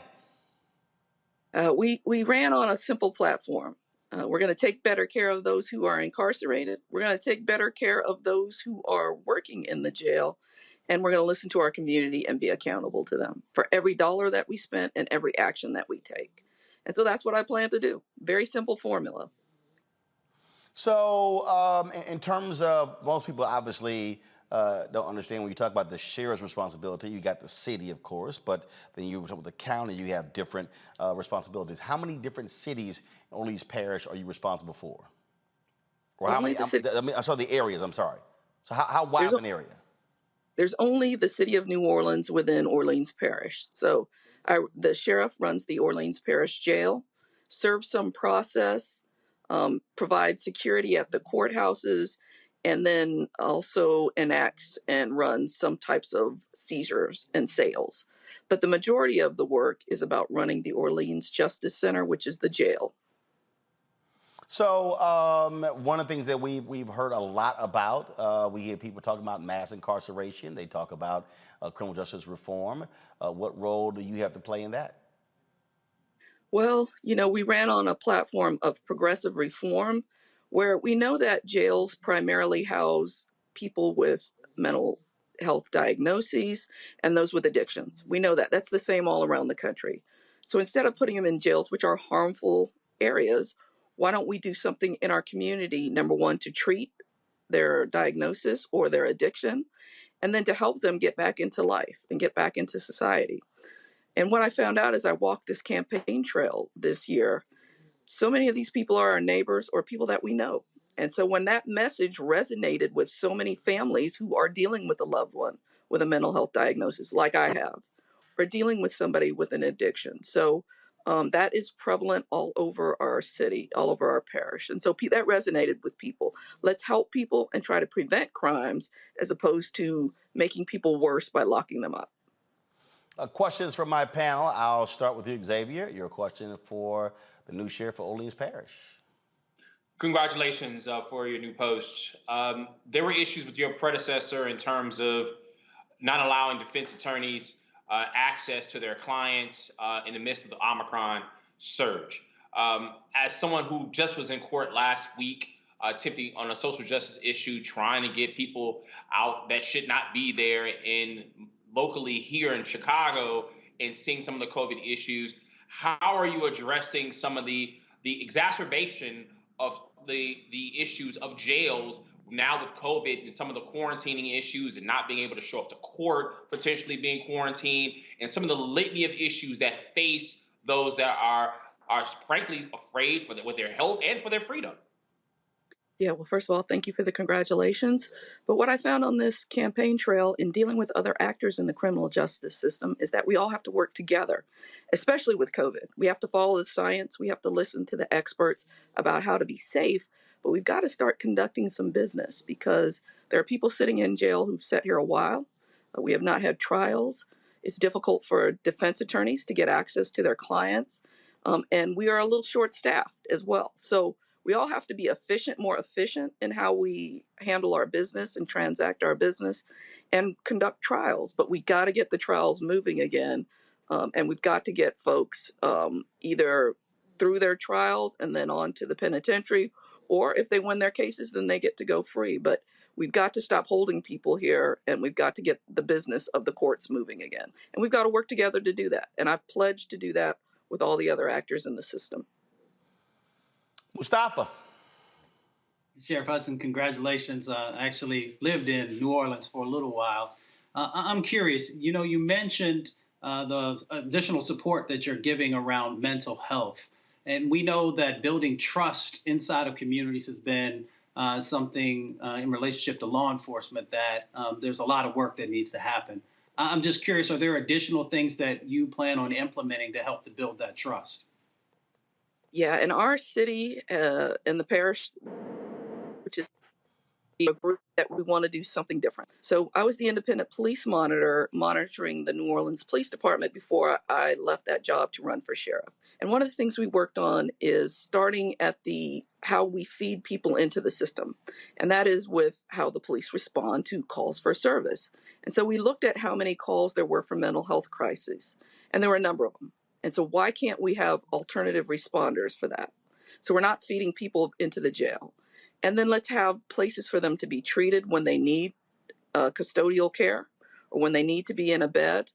We ran on a simple platform. We're going to take better care of those who are incarcerated. We're going to take better care of those who are working in the jail. And we're going to listen to our community and be accountable to them for every dollar that we spent and every action that we take. And so that's what I plan to do. Very simple formula.
So in terms of, most people obviously don't understand when you talk about the sheriff's responsibility. You got the city, of course, but then you talk about the county, you have different responsibilities. How many different cities in Orleans Parish are you responsible for? Or how many, I'm sorry, the areas, I'm sorry. So how wide of an area?
There's only the city of New Orleans within Orleans Parish. So the sheriff runs the Orleans Parish Jail, serves some process, provides security at the courthouses, and then also enacts and runs some types of seizures and sales. But the majority of the work is about running the Orleans Justice Center, which is the jail.
So one of the things that we've heard a lot about, we hear people talking about mass incarceration. They talk about criminal justice reform. What role do you have to play in that?
Well, you know, we ran on a platform of progressive reform where we know that jails primarily house people with mental health diagnoses and those with addictions. We know that. That's the same all around the country. So instead of putting them in jails, which are harmful areas, why don't we do something in our community, number one, to treat their diagnosis or their addiction, and then to help them get back into life and get back into society. And what I found out as I walked this campaign trail this year, so many of these people are our neighbors or people that we know. And so when that message resonated with so many families who are dealing with a loved one with a mental health diagnosis, like I have, or dealing with somebody with an addiction. So that is prevalent all over our city, all over our parish. And so that resonated with people. Let's help people and try to prevent crimes as opposed to making people worse by locking them up.
Questions from my panel. I'll start with you, Xavier. Your question for the new sheriff of Orleans Parish.
Congratulations for your new post. There were issues with your predecessor in terms of not allowing defense attorneys access to their clients in the midst of the Omicron surge. As someone who just was in court last week, tipping on a social justice issue, trying to get people out that should not be there locally here in Chicago, and seeing some of the COVID issues, how are you addressing some of the exacerbation of the issues of jails now with COVID and some of the quarantining issues and not being able to show up to court, potentially being quarantined, and some of the litany of issues that face those that are frankly afraid with their health and for their freedom?
Yeah, well, first of all, thank you for the congratulations. But what I found on this campaign trail in dealing with other actors in the criminal justice system is that we all have to work together, especially with COVID. We have to follow the science. We have to listen to the experts about how to be safe. But we've got to start conducting some business because there are people sitting in jail who've sat here a while. We have not had trials. It's difficult for defense attorneys to get access to their clients. And we are a little short-staffed as well. So we all have to be more efficient in how we handle our business and transact our business and conduct trials. But we got to get the trials moving again. And we've got to get folks either through their trials and then on to the penitentiary, or if they win their cases, then they get to go free. But we've got to stop holding people here, and we've got to get the business of the courts moving again. And we've got to work together to do that. And I've pledged to do that with all the other actors in the system.
Mustafa.
Sheriff Hudson, congratulations. I actually lived in New Orleans for a little while. I'm curious, you mentioned the additional support that you're giving around mental health. And we know that building trust inside of communities has been something in relationship to law enforcement that there's a lot of work that needs to happen. I'm just curious, are there additional things that you plan on implementing to help to build that trust?
Yeah, in our city, in the parish, which is a group that we want to do something different. So I was the independent police monitor monitoring the New Orleans Police Department before I left that job to run for sheriff. And one of the things we worked on is starting at how we feed people into the system. And that is with how the police respond to calls for service. And so we looked at how many calls there were for mental health crises, and there were a number of them. And so why can't we have alternative responders for that? So we're not feeding people into the jail. And then let's have places for them to be treated when they need custodial care or when they need to be in a bed.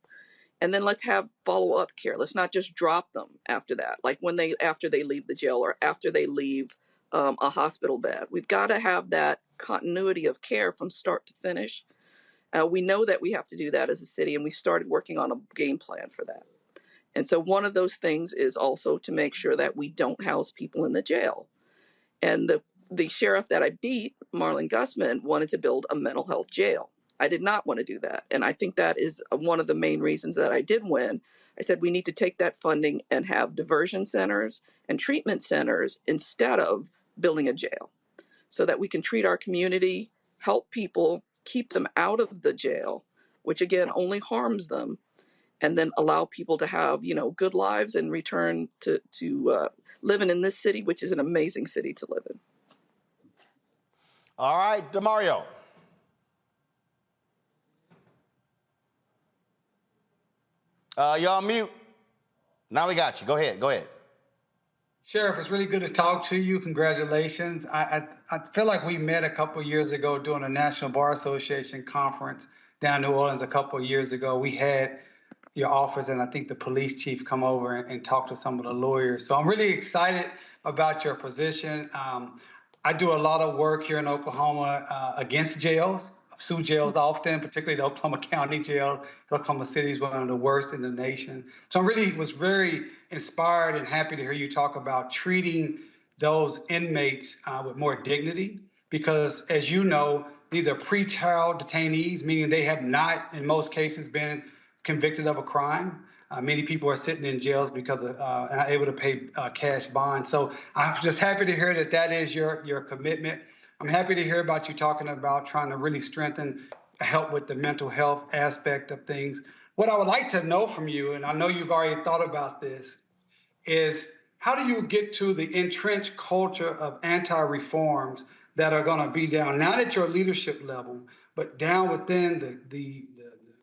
And then let's have follow-up care. Let's not just drop them after that, like after they leave the jail or after they leave a hospital bed. We've got to have that continuity of care from start to finish. We know that we have to do that as a city, and we started working on a game plan for that. And so one of those things is also to make sure that we don't house people in the jail. And the sheriff that I beat, Marlon Gusman, wanted to build a mental health jail. I did not want to do that. And I think that is one of the main reasons that I did win. I said we need to take that funding and have diversion centers and treatment centers instead of building a jail so that we can treat our community, help people, keep them out of the jail, which again only harms them, and then allow people to have, good lives and return to living in this city, which is an amazing city to live in.
All right, DeMario. You're on mute. Now we got you. Go ahead.
Sheriff, it's really good to talk to you. Congratulations. I feel like we met a couple of years ago during a National Bar Association conference down in New Orleans a couple of years ago. We had your office and I think the police chief come over and talk to some of the lawyers. So I'm really excited about your position. I do a lot of work here in Oklahoma against jails. I sue jails often, particularly the Oklahoma County Jail. Oklahoma City is one of the worst in the nation. So I was very inspired and happy to hear you talk about treating those inmates with more dignity, because as you know, these are pretrial detainees, meaning they have not, in most cases, been convicted of a crime. Many people are sitting in jails because not able to pay cash bond. So I'm just happy to hear that is your commitment. I'm happy to hear about you talking about trying to really strengthen, help with the mental health aspect of things. What I would like to know from you, and I know you've already thought about this, is how do you get to the entrenched culture of anti-reforms that are going to be down, not at your leadership level, but down within the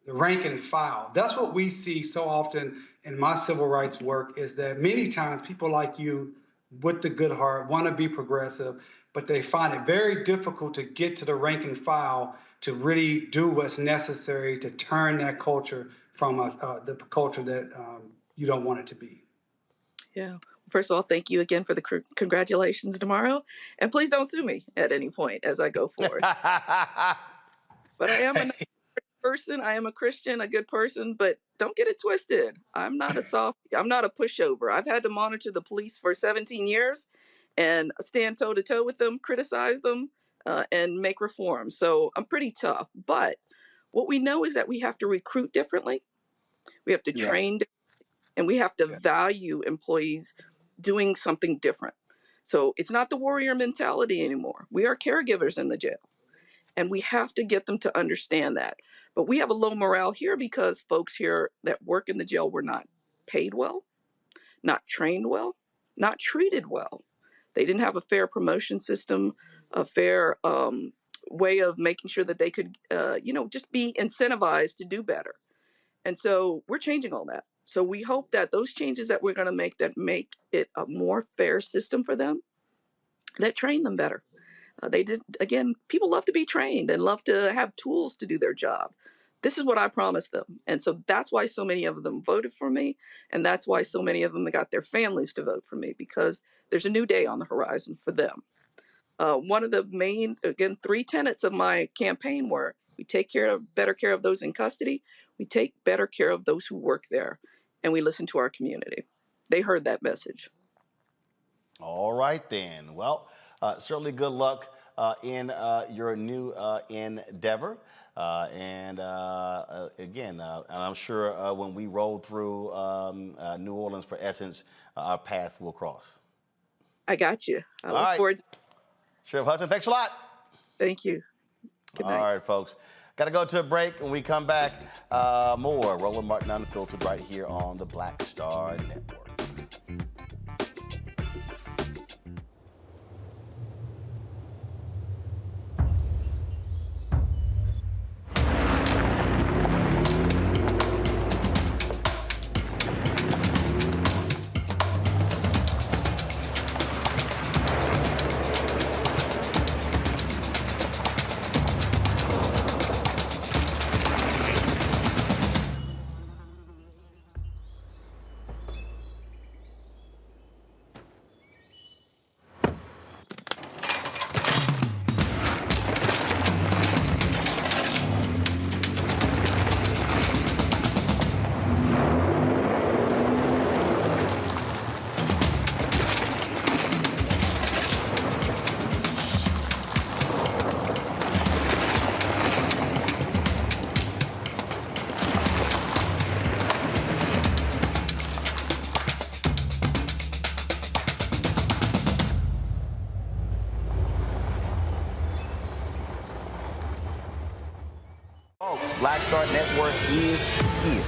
rank and file? That's what we see so often in my civil rights work, is that many times people like you with the good heart want to be progressive, but they find it very difficult to get to the rank and file to really do what's necessary to turn that culture from the culture that you don't want it to be.
Yeah. First of all, thank you again for the congratulations tomorrow. And please don't sue me at any point as I go forward. But I am a person. I am a Christian, a good person, but don't get it twisted. I'm not a pushover. I've had to monitor the police for 17 years and stand toe to toe with them, criticize them, and make reforms. So I'm pretty tough. But what we know is that we have to recruit differently. We have to train differently, and we have to value employees doing something different. So it's not the warrior mentality anymore. We are caregivers in the jail, and we have to get them to understand that. But we have a low morale here because folks here that work in the jail were not paid well, not trained well, not treated well. They didn't have a fair promotion system, a fair way of making sure that they could, just be incentivized to do better. And so we're changing all that. So we hope that those changes that we're going to make that make it a more fair system for them, that train them better. People love to be trained and love to have tools to do their job. This is what I promised them. And so that's why so many of them voted for me. And that's why so many of them got their families to vote for me, because there's a new day on the horizon for them. One of the main, again, 3 tenets of my campaign were: we take better care of those in custody, we take better care of those who work there, and we listen to our community. They heard that message.
All right, then. Well, certainly good luck in your new endeavor. Again, I'm sure when we roll through New Orleans for Essence, our paths will cross.
I got you. I look
right.
forward.
Sheriff Hudson, thanks a lot.
Thank you. Good night.
All right, folks. Got to go to a break. When we come back, more Roland Martin Unfiltered right here on the Black Star Network. Folks, Black Star Network is here.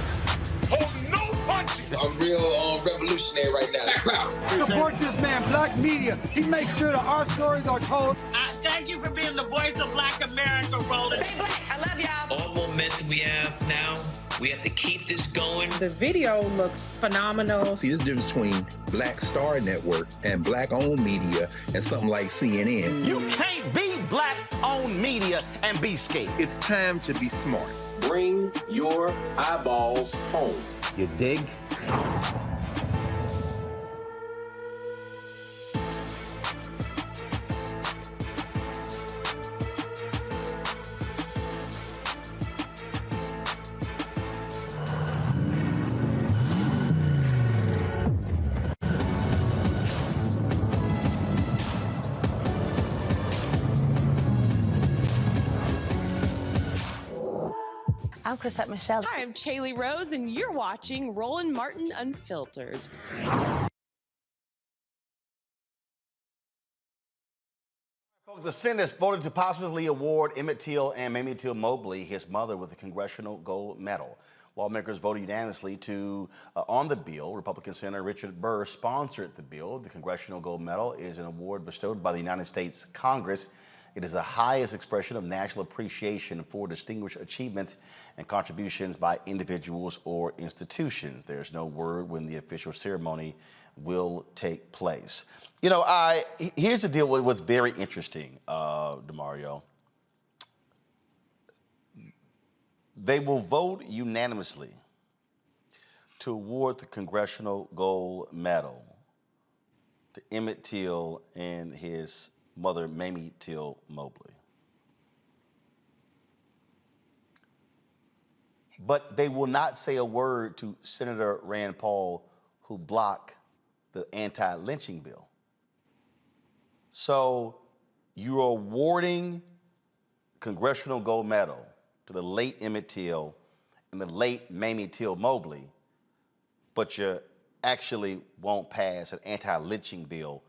Oh, no punches! I'm real revolutionary right now.
Support this man, Black Media. He makes sure that our stories are told.
Thank you for being the voice of Black America, Roland. Stay black. I love y'all.
All momentum we have now, we have to keep this going.
The video looks phenomenal.
See, there's a difference between Black Star Network and Black-owned media and something like CNN.
You can't be Black-owned media and be scared.
It's time to be smart.
Bring your eyeballs home.
You dig?
I'm Chrisette Michelle.
Hi, I'm Chaley Rose, and you're watching Roland Martin Unfiltered.
The Senate has voted to posthumously award Emmett Till and Mamie Till Mobley, his mother, with a Congressional Gold Medal. Lawmakers voted unanimously on the bill. Republican Senator Richard Burr sponsored the bill. The Congressional Gold Medal is an award bestowed by the United States Congress. It is the highest expression of national appreciation for distinguished achievements and contributions by individuals or institutions. There's no word when the official ceremony will take place. You know, here's the deal with what's very interesting, DeMario. They will vote unanimously to award the Congressional Gold Medal to Emmett Till and his mother, Mamie Till Mobley. But they will not say a word to Senator Rand Paul, who blocked the anti-lynching bill. So you're awarding Congressional Gold Medal to the late Emmett Till and the late Mamie Till Mobley, but you actually won't pass an anti-lynching bill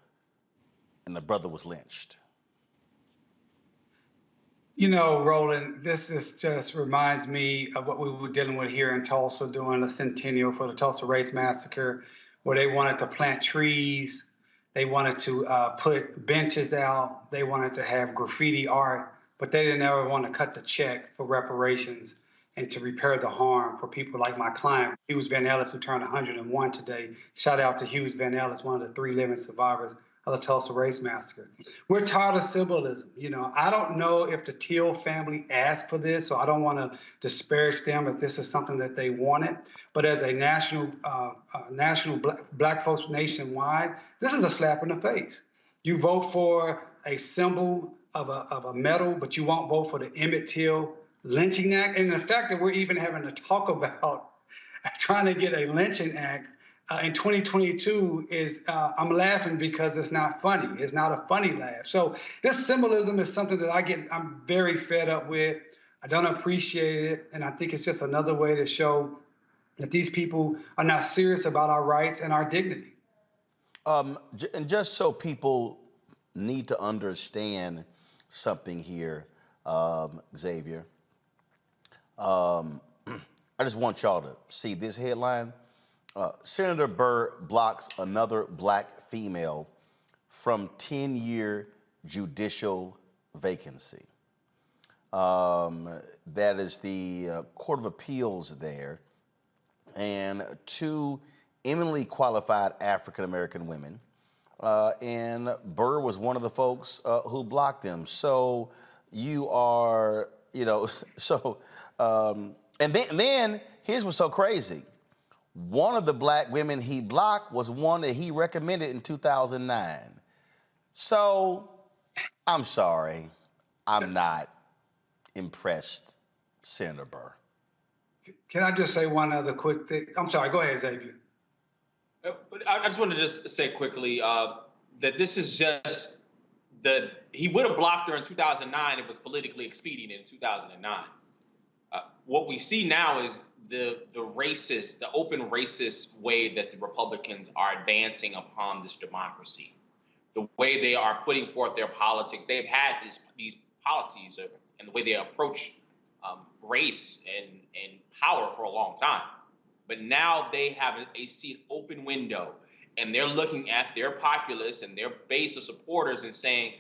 and the brother was lynched.
You know, Roland, this just reminds me of what we were dealing with here in Tulsa during the centennial for the Tulsa Race Massacre, where they wanted to plant trees, they wanted to put benches out, they wanted to have graffiti art, but they didn't ever want to cut the check for reparations and to repair the harm for people like my client, Hughes Van Ellis, who turned 101 today. Shout out to Hughes Van Ellis, one of the 3 living survivors of the Tulsa Race Massacre. We're tired of symbolism. You know, I don't know if the Till family asked for this, so I don't want to disparage them if this is something that they wanted. But as a national black folks nationwide, this is a slap in the face. You vote for a symbol of a medal, but you won't vote for the Emmett Till lynching act. And the fact that we're even having to talk about trying to get a lynching act in 2022 is, I'm laughing because it's not funny. It's not a funny laugh. So this symbolism is something that I'm very fed up with. I don't appreciate it. And I think it's just another way to show that these people are not serious about our rights and our dignity.
And just so people need to understand something here, Xavier, I just want y'all to see this headline. Senator Burr blocks another black female from 10-year judicial vacancy. That is the Court of Appeals there. And two eminently qualified African-American women. And Burr was one of the folks who blocked them. So you are, and then here's what's so crazy. One of the black women he blocked was one that he recommended in 2009. So I'm sorry, I'm not impressed, Senator Burr.
Can I just say one other quick thing? I'm sorry, go ahead, Xavier.
But I just wanted to just say quickly that this is just he would have blocked her in 2009. It was politically expedient in 2009. What we see now is the open racist way that the Republicans are advancing upon this democracy, the way they are putting forth their politics. They've had these policies and the way they approach race and power for a long time. But now they have a seat open window, and they're looking at their populace and their base of supporters and saying,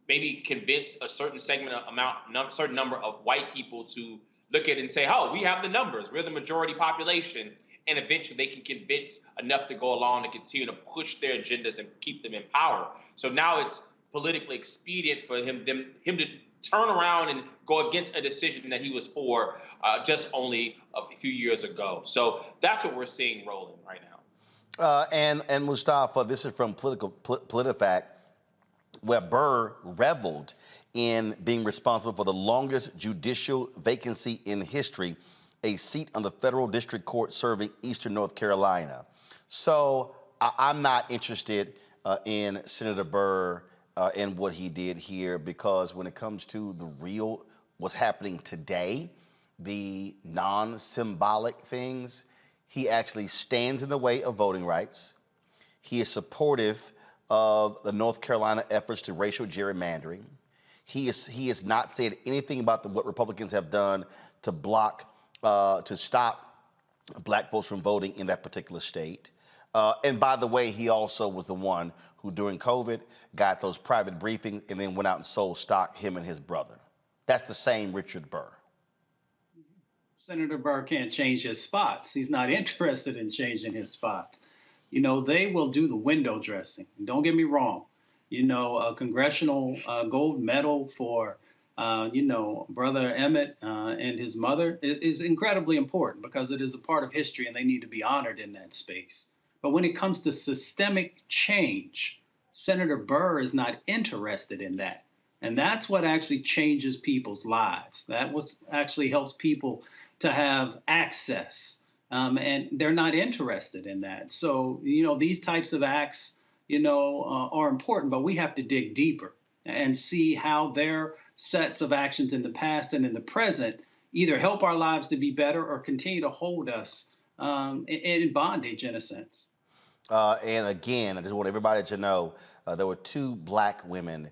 maybe convince a certain certain number of white people to look at it and say, oh, we have the numbers, we're the majority population, and eventually they can convince enough to go along and continue to push their agendas and keep them in power. So now it's politically expedient for him to turn around and go against a decision that he was for just only a few years ago. So that's what we're seeing rolling right now.
And Mustafa, this is from PolitiFact, where Burr reveled in being responsible for the longest judicial vacancy in history, a seat on the federal district court serving Eastern North Carolina. So I'm not interested in Senator Burr and what he did here, because when it comes to the real, what's happening today, the non-symbolic things, he actually stands in the way of voting rights. He is supportive of the North Carolina efforts to racial gerrymandering. He has not said anything about what Republicans have done to block, to stop black folks from voting in that particular state. And by the way, he also was the one who during COVID got those private briefings and then went out and sold stock, him and his brother. That's the same Richard Burr.
Senator Burr can't change his spots. He's not interested in changing his spots. They will do the window dressing. Don't get me wrong. A congressional gold medal for, Brother Emmett and his mother is incredibly important because it is a part of history and they need to be honored in that space. But when it comes to systemic change, Senator Burr is not interested in that. And that's what actually changes people's lives. That what actually helps people to have access. And they're not interested in that. So, these types of acts, are important, but we have to dig deeper and see how their sets of actions in the past and in the present either help our lives to be better or continue to hold us in bondage, in a sense.
And again, I just want everybody to know there were two black women,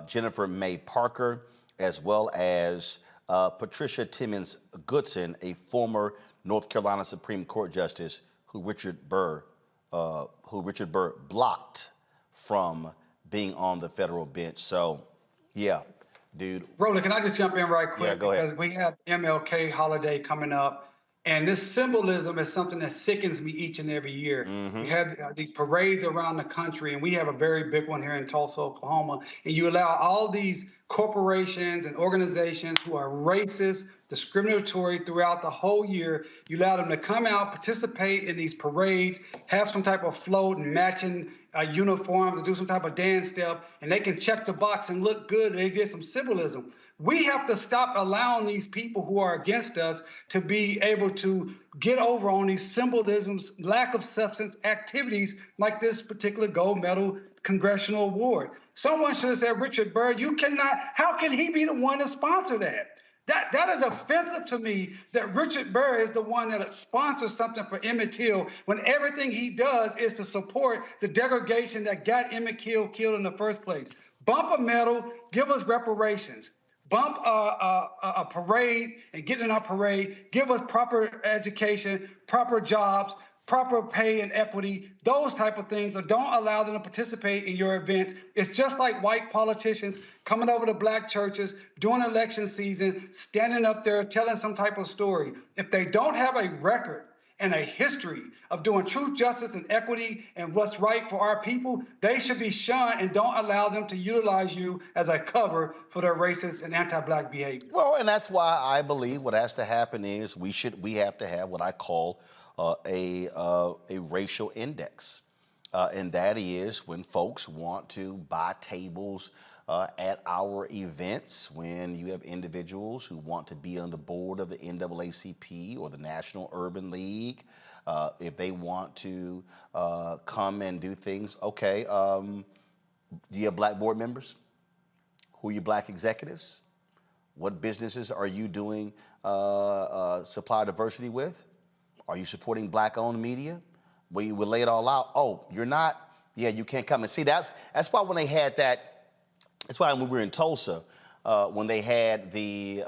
Jennifer May Parker, as well as Patricia Timmons Goodson, a former North Carolina Supreme Court justice who Richard Burr blocked from being on the federal bench. So, yeah, dude.
Roland, can I just jump in right quick?
Yeah, go ahead.
Because we have MLK holiday coming up. And this symbolism is something that sickens me each and every year.
Mm-hmm.
We have these parades around the country, and we have a very big one here in Tulsa, Oklahoma. And you allow all these corporations and organizations who are racist, discriminatory throughout the whole year. You allow them to come out, participate in these parades, have some type of float and matching uniforms, and do some type of dance step, and they can check the box and look good, and they did some symbolism. We have to stop allowing these people who are against us to be able to get over on these symbolisms, lack of substance activities like this particular gold medal congressional award. Someone should have said, Richard Burr, you cannot, how can he be the one to sponsor that? That is offensive to me that Richard Burr is the one that sponsors something for Emmett Till when everything he does is to support the degradation that got Emmett Till killed in the first place. Bump a medal, give us reparations. Bump a parade and get in our parade, give us proper education, proper jobs, proper pay and equity, those type of things, or don't allow them to participate in your events. It's just like white politicians coming over to black churches during election season, standing up there telling some type of story. If they don't have a record and a history of doing truth, justice, and equity and what's right for our people, they should be shunned, and don't allow them to utilize you as a cover for their racist and anti-black behavior.
Well, and that's why I believe what has to happen is we have to have what I call a racial index. And that is when folks want to buy tables at our events, when you have individuals who want to be on the board of the NAACP or the National Urban League, if they want to come and do things, okay, do you have black board members? Who are your black executives? What businesses are you doing supplier diversity with? Are you supporting black-owned media? Where you would lay it all out. Oh, you're not? Yeah, you can't come. And see, that's why when they had that, that's why when we were in Tulsa, when they had the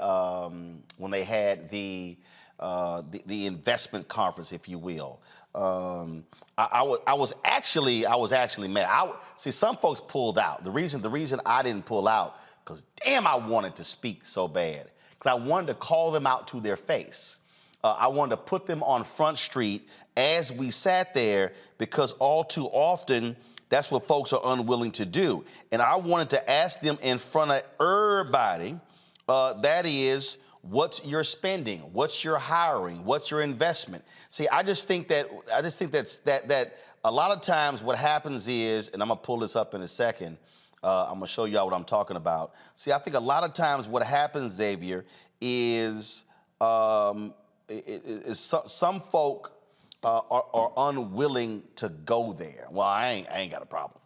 investment conference, if you will, I was actually mad. See, some folks pulled out. The reason I didn't pull out, because damn, I wanted to speak so bad, because I wanted to call them out to their face. I wanted to put them on Front Street as we sat there, because all too often, that's what folks are unwilling to do. And I wanted to ask them in front of everybody, that is, what's your spending? What's your hiring? What's your investment? See, I just think that a lot of times what happens is, and I'm gonna pull this up in a second, I'm gonna show y'all what I'm talking about. See, I think a lot of times what happens, Xavier, is some folk are unwilling to go there. Well, I ain't got a problem.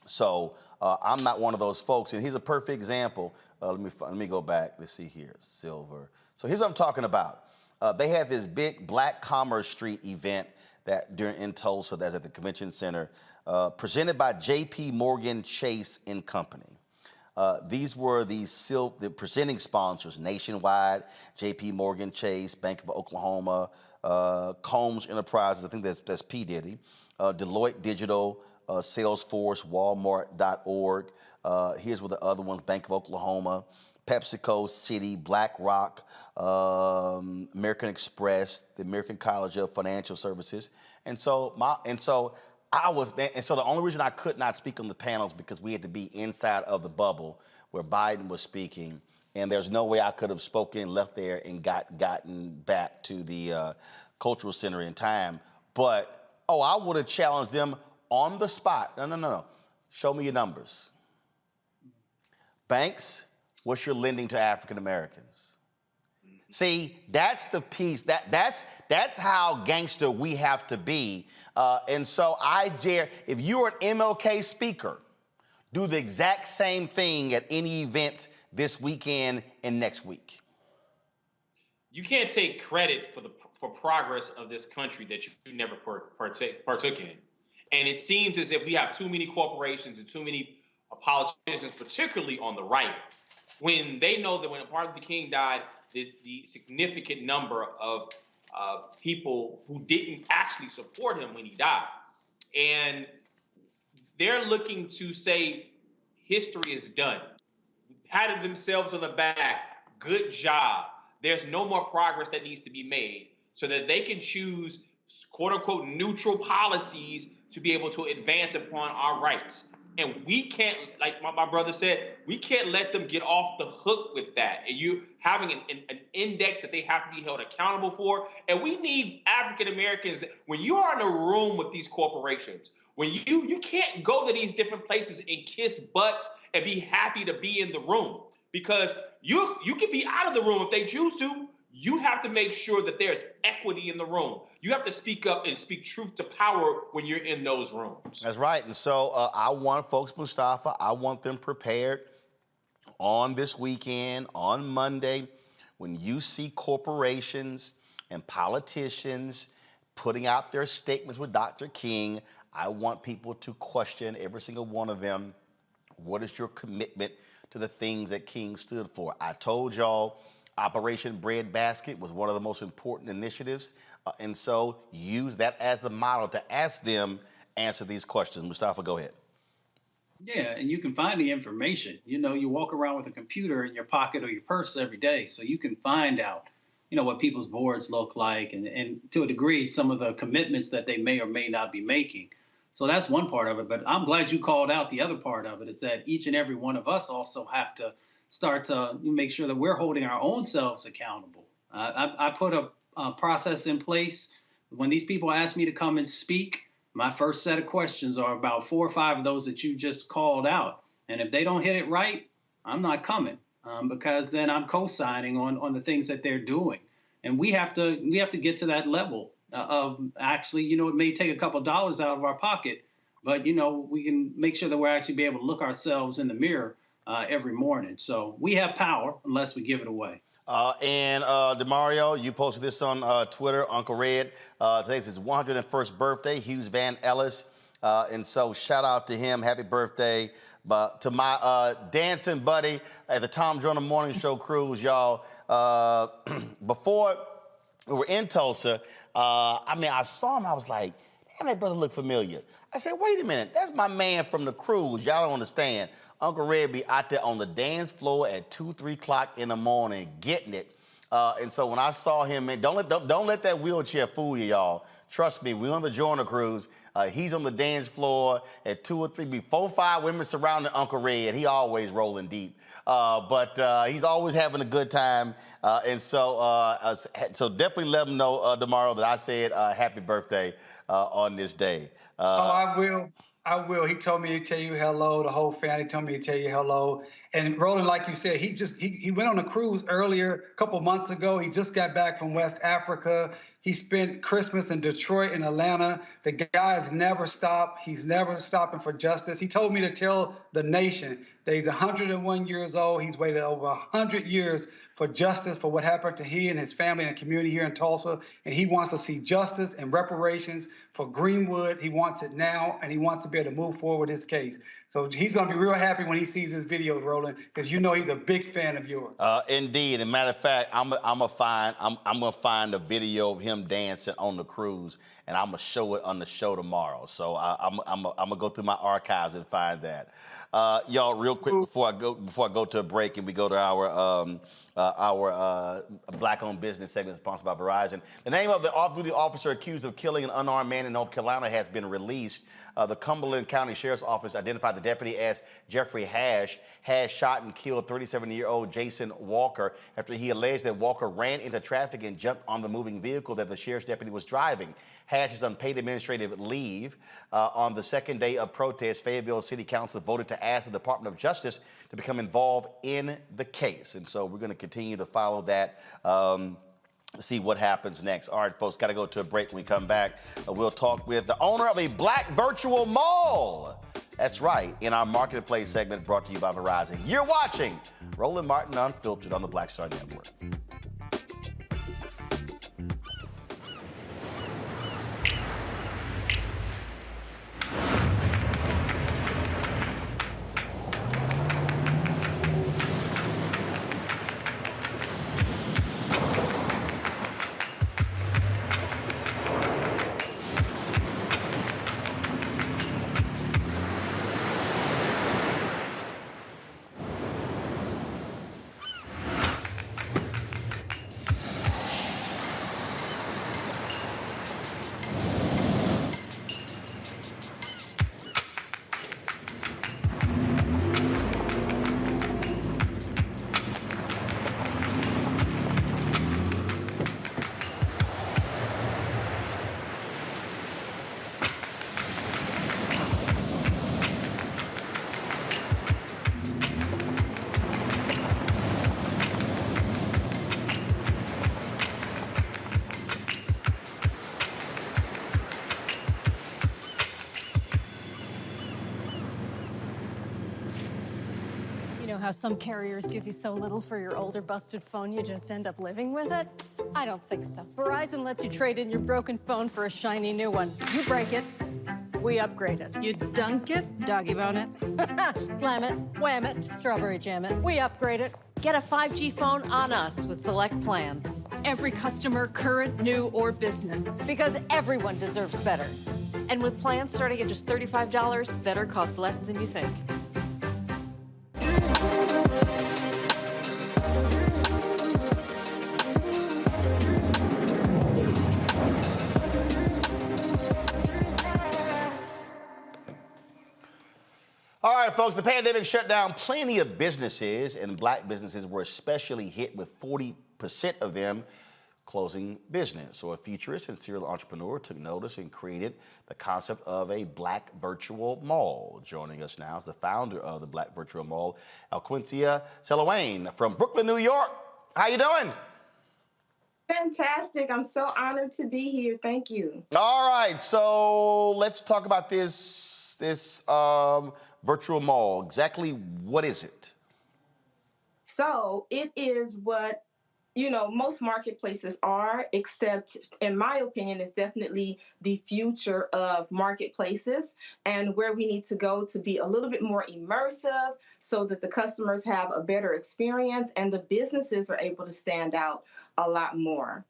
So I'm not one of those folks. And here's a perfect example. Let me go back. Let's see here. Silver. So here's what I'm talking about. They had this big Black Commerce Street event in Tulsa that's at the Convention Center, presented by J.P. Morgan Chase and Company. These were the presenting sponsors nationwide: J.P. Morgan Chase, Bank of Oklahoma, Combs Enterprises, I think that's P. Diddy, Deloitte Digital, Salesforce, Walmart.org. Here's where the other ones: Bank of Oklahoma, PepsiCo, Citi, BlackRock, American Express, the American College of Financial Services. And so the only reason I could not speak on the panels because we had to be inside of the bubble where Biden was speaking, and there's no way I could have spoken, left there, and gotten back to the cultural center in time. But I would have challenged them on the spot. No. Show me your numbers. Banks, what's your lending to African Americans? See, that's the piece. That's how gangster we have to be. And so I dare, if you're an MLK speaker, do the exact same thing at any events this weekend and next week.
You can't take credit for progress of this country that you never partook in. And it seems as if we have too many corporations and too many politicians, particularly on the right, when they know that when Martin Luther King died, the significant number of people who didn't actually support him when he died. And they're looking to say history is done. Patted themselves on the back, good job. There's no more progress that needs to be made so that they can choose quote unquote neutral policies to be able to advance upon our rights. And we can't, like my brother said, we can't let them get off the hook with that. And you having an index that they have to be held accountable for. And we need African Americans, when you are in a room with these corporations, when you can't go to these different places and kiss butts and be happy to be in the room, because you can be out of the room if they choose to. You have to make sure that there's equity in the room. You have to speak up and speak truth to power when you're in those rooms.
That's right. And so I want folks, Mustafa, I want them prepared on this weekend, on Monday, when you see corporations and politicians putting out their statements with Dr. King. I want people to question every single one of them. What is your commitment to the things that King stood for? I told y'all Operation Breadbasket was one of the most important initiatives. And so use that as the model to ask them, answer these questions. Mustafa, go ahead.
Yeah, and you can find the information. You know, you walk around with a computer in your pocket or your purse every day, so you can find out, you know, what people's boards look like and to a degree, some of the commitments that they may or may not be making. So that's one part of it. But I'm glad you called out the other part of it, is that each and every one of us also have to start to make sure that we're holding our own selves accountable. I put a process in place. When these people ask me to come and speak, my first set of questions are about 4 or 5 of those that you just called out. And if they don't hit it right, I'm not coming, because then I'm co-signing on the things that they're doing. And we have to get to that level of actually, you know, it may take a couple dollars out of our pocket, but, you know, we can make sure that we're actually be able to look ourselves in the mirror every morning. So we have power unless we give it away.
And DeMario, you posted this on Twitter, Uncle Red. Today's his 101st birthday, Hughes Van Ellis. And so shout out to him. Happy birthday. But to my dancing buddy at the Tom Joyner Morning Show cruise, y'all. Before we were in Tulsa, I saw him. I was like, damn, that brother look familiar. I said, wait a minute. That's my man from the cruise. Y'all don't understand. Uncle Red be out there on the dance floor at 2, 3 o'clock in the morning getting it. And so when I saw him, man, don't let that wheelchair fool you, y'all. Trust me, we're on the Joyner cruise. He's on the dance floor at 2 or 3, before 5 women surrounding Uncle Red. He always rolling deep. But he's always having a good time. And so definitely let him know tomorrow that I said happy birthday on this day.
I will. He told me to tell you hello. The whole family told me to tell you hello. And Roland, like you said, he went on a cruise earlier, a couple months ago. He just got back from West Africa. He spent Christmas in Detroit and Atlanta. The guy has never stopped. He's never stopping for justice. He told me to tell the nation that he's 101 years old. He's waited over 100 years for justice for what happened to he and his family and community here in Tulsa. And he wants to see justice and reparations for Greenwood. He wants it now, and he wants to be able to move forward with his case. So he's going to be real happy when he sees this video, Roland, because you know he's a big fan of yours.
Indeed. As a matter of fact, I'm gonna find a video of him dancing on the cruise, and I'm gonna show it on the show tomorrow. So I'm gonna go through my archives and find that. Y'all, real quick before I go to a break and we go to our Black-owned business segment sponsored by Verizon. The name of the off-duty officer accused of killing an unarmed man in North Carolina has been released. The Cumberland County Sheriff's Office identified the deputy as Jeffrey Hash. Hash shot and killed 37-year-old Jason Walker after he alleged that Walker ran into traffic and jumped on the moving vehicle that the sheriff's deputy was driving. Hash is on paid administrative leave. On the second day of protest, Fayetteville City Council voted to ask the Department of Justice to become involved in the case. And so we're going to continue to follow that, see what happens next. All right, folks, got to go to a break. When we come back, we'll talk with the owner of a black virtual mall. That's right, in our Marketplace segment brought to you by Verizon. You're watching Roland Martin Unfiltered on the Black Star Network.
You know how some carriers give you so little for your older busted phone you just end up living with it? I don't think so. Verizon lets you trade in your broken phone for a shiny new one. You break it, we upgrade it. You dunk it, doggy bone it, slam it, wham it, strawberry jam it, we upgrade it.
Get a 5G phone on us with select plans.
Every customer, current, new, or business.
Because everyone deserves better. And with plans starting at just $35, better costs less than you think.
All right, folks, the pandemic shut down plenty of businesses, and black businesses were especially hit, with 40% of them closing business. So a futurist and serial entrepreneur took notice and created the concept of a black virtual mall. Joining us now is the founder of the Black Virtual Mall, Alquincia Selawayne from Brooklyn, New York. How you doing?
Fantastic. I'm so honored to be here. Thank you.
All right, so let's talk about this virtual mall. Exactly what is it?
So it is what, you know, most marketplaces are, except in my opinion, it's definitely the future of marketplaces and where we need to go to be a little bit more immersive so that the customers have a better experience and the businesses are able to stand out a lot more.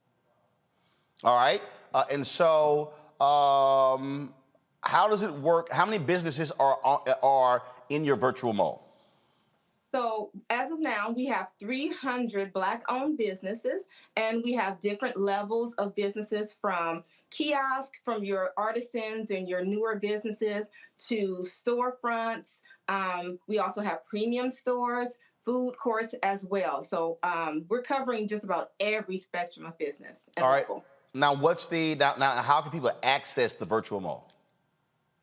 All right. And so how does it work? How many businesses are in your virtual mall?
So as of now, we have 300 Black-owned businesses, and we have different levels of businesses, from kiosk, from your artisans and your newer businesses, to storefronts. We also have premium stores, food courts as well. So we're covering just about every spectrum of business.
All right. Now, now how can people access the virtual mall?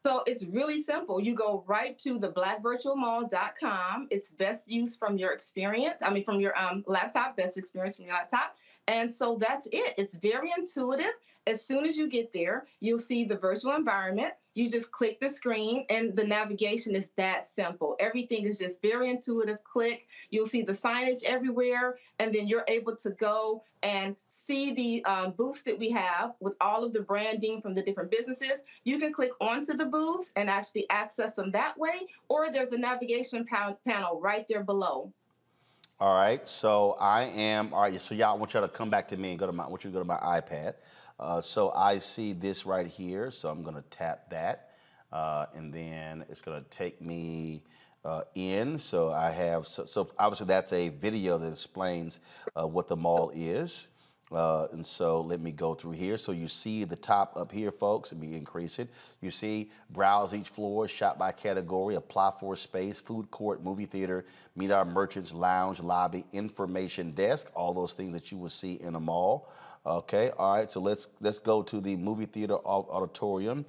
So it's really simple. You go right to the blackvirtualmall.com. It's best used from your experience. I mean, from your laptop, best experience from your laptop. And so that's it. It's very intuitive. As soon as you get there, you'll see the virtual environment. You just click the screen and the navigation is that simple. Everything is just very intuitive. Click. You'll see the signage everywhere. And then you're able to go and see the booths that we have with all of the branding from the different businesses. You can click onto the booths and actually access them that way, or there's a navigation panel right there below.
All right, so so y'all, I want y'all to come back to me and I want you to go to my iPad. So I see this right here, so I'm gonna tap that, and then it's gonna take me in. So I have, so obviously that's a video that explains what the mall is. And so let me go through here. So you see the top up here, folks, and we increase it. You see browse each floor, shop by category, apply for a space, food court, movie theater, meet our merchants, lounge, lobby, information desk, all those things that you will see in a mall. Okay, all right, so let's go to the movie theater auditorium.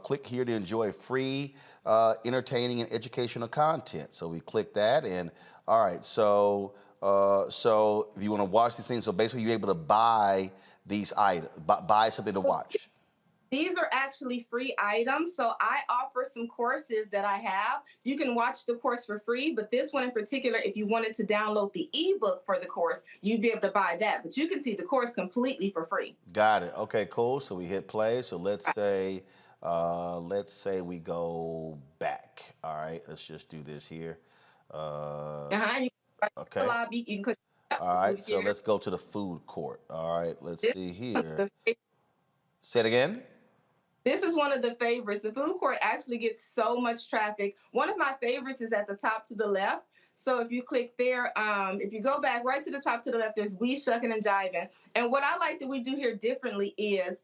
Click here to enjoy free, entertaining and educational content. So we click that, and all right, so if you want to watch these things, so basically you're able to buy these items, buy something to watch.
These are actually free items. So I offer some courses that I have. You can watch the course for free, but this one in particular, if you wanted to download the ebook for the course, you'd be able to buy that. But you can see the course completely for free.
Got it. Okay, cool. So we hit play. So let's say we go back. All right, let's just do this here. Okay.
The lobby, you can click.
All right, so let's go to the food court. All right, let's see here. Say it again.
This is one of the favorites. The food court actually gets so much traffic. One of my favorites is at the top to the left. So if you click there, if you go back right to the top to the left, there's We Shuckin' and Jivin'. And what I like that we do here differently is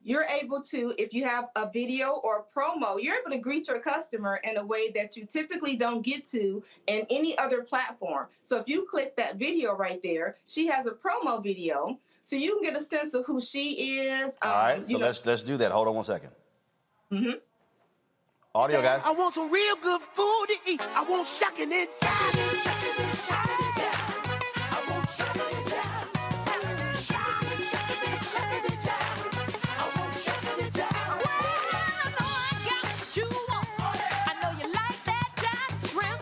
you're able to, if you have a video or a promo, you're able to greet your customer in a way that you typically don't get to in any other platform. So if you click that video right there, she has a promo video. So you can get a sense of who she is.
All right, so let's do that. Hold on one second. Audio, guys.
I want some real good food to eat. I want shucking and jiving, shucking and jiving. I want shucking and jiving. Shucking and jiving. I want shucking and jiving. Well, I know I got what you want. I know you like that jive shrimp.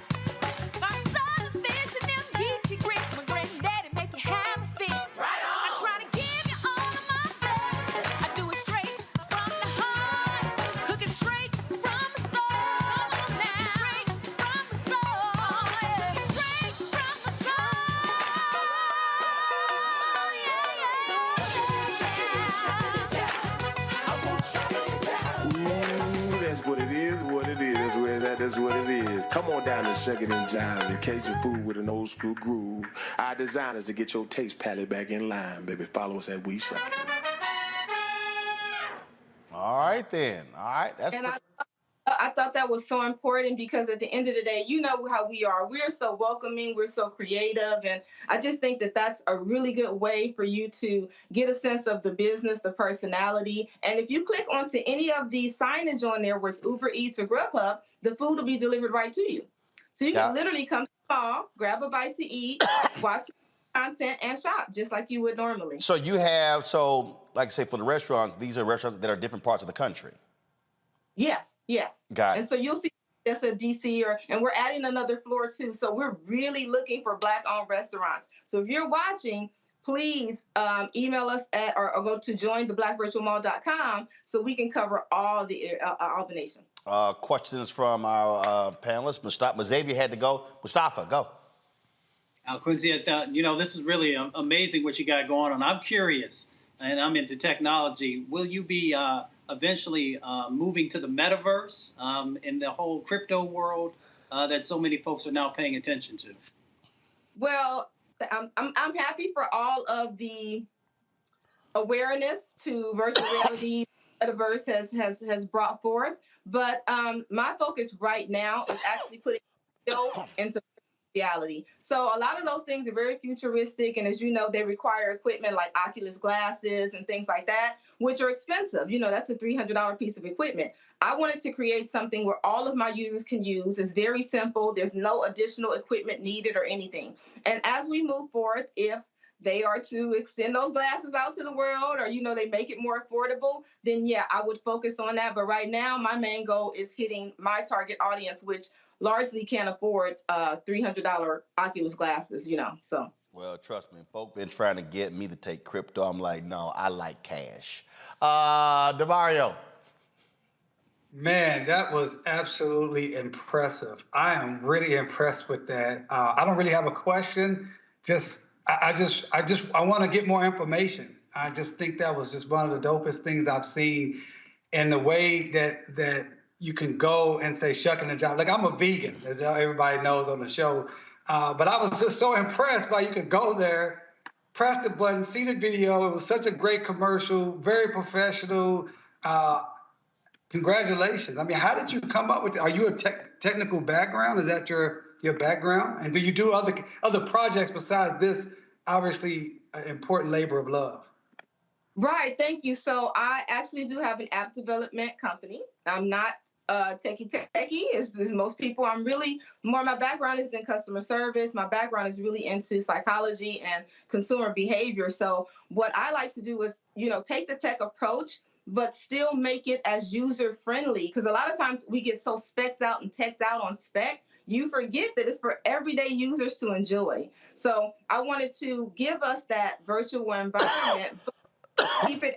is what it is. Come on down and shake it and jive and Cajun food with an old school groove. Our designers to get your taste palette back in line, baby. Follow us at We Shuck It.
All right, then. All right.
I thought that was so important because at the end of the day, you know how we are. We're so welcoming, we're so creative, and I just think that that's a really good way for you to get a sense of the business, the personality. And if you click onto any of the signage on there, where it's Uber Eats or Grubhub, the food will be delivered right to you. So you can literally come to the mall, grab a bite to eat, watch content, and shop just like you would normally.
So like I say, for the restaurants, these are restaurants that are different parts of the country.
Yes, yes.
Got it.
And so you'll see that's a DC, and we're adding another floor too. So we're really looking for Black-owned restaurants. So if you're watching, please email us or go to jointheblackvirtualmall.com so we can cover all the nation.
Questions from our panelists. Xavier had to go. Mustafa, go.
Quincy, this is really amazing what you got going on. I'm curious, and I'm into technology. Will you be eventually moving to the metaverse in the whole crypto world that so many folks are now paying attention to?
Well, I'm happy for all of the awareness to virtual reality metaverse has brought forth, but my focus right now is actually putting into reality. So a lot of those things are very futuristic, and as you know, they require equipment like Oculus glasses and things like that, which are expensive. That's a $300 piece of equipment. I wanted to create something where all of my users can use. It's very simple. There's no additional equipment needed or anything. And as we move forward, if they are to extend those glasses out to the world, or they make it more affordable, then yeah, I would focus on that. But right now, my main goal is hitting my target audience, which largely can't afford $300 Oculus glasses, so.
Well, trust me, folk been trying to get me to take crypto. I'm like, no, I like cash. DeMario.
Man, that was absolutely impressive. I am really impressed with that. I don't really have a question. I want to get more information. I just think that was just one of the dopest things I've seen, and the way that you can go and say shucking and jive. Like, I'm a vegan, as everybody knows on the show. But I was just so impressed by you could go there, press the button, see the video. It was such a great commercial, very professional. Congratulations. I mean, how did you come up with it? Are you a technical background? Is that your background? And do you do other projects besides this, obviously, important labor of love?
Right, thank you. So I actually do have an app development company. I'm not techie as most people. I'm really my background is in customer service. My background is really into psychology and consumer behavior. So what I like to do is, take the tech approach, but still make it as user friendly. Because a lot of times we get so specced out and teched out on spec, you forget that it's for everyday users to enjoy. So I wanted to give us that virtual environment, but keep it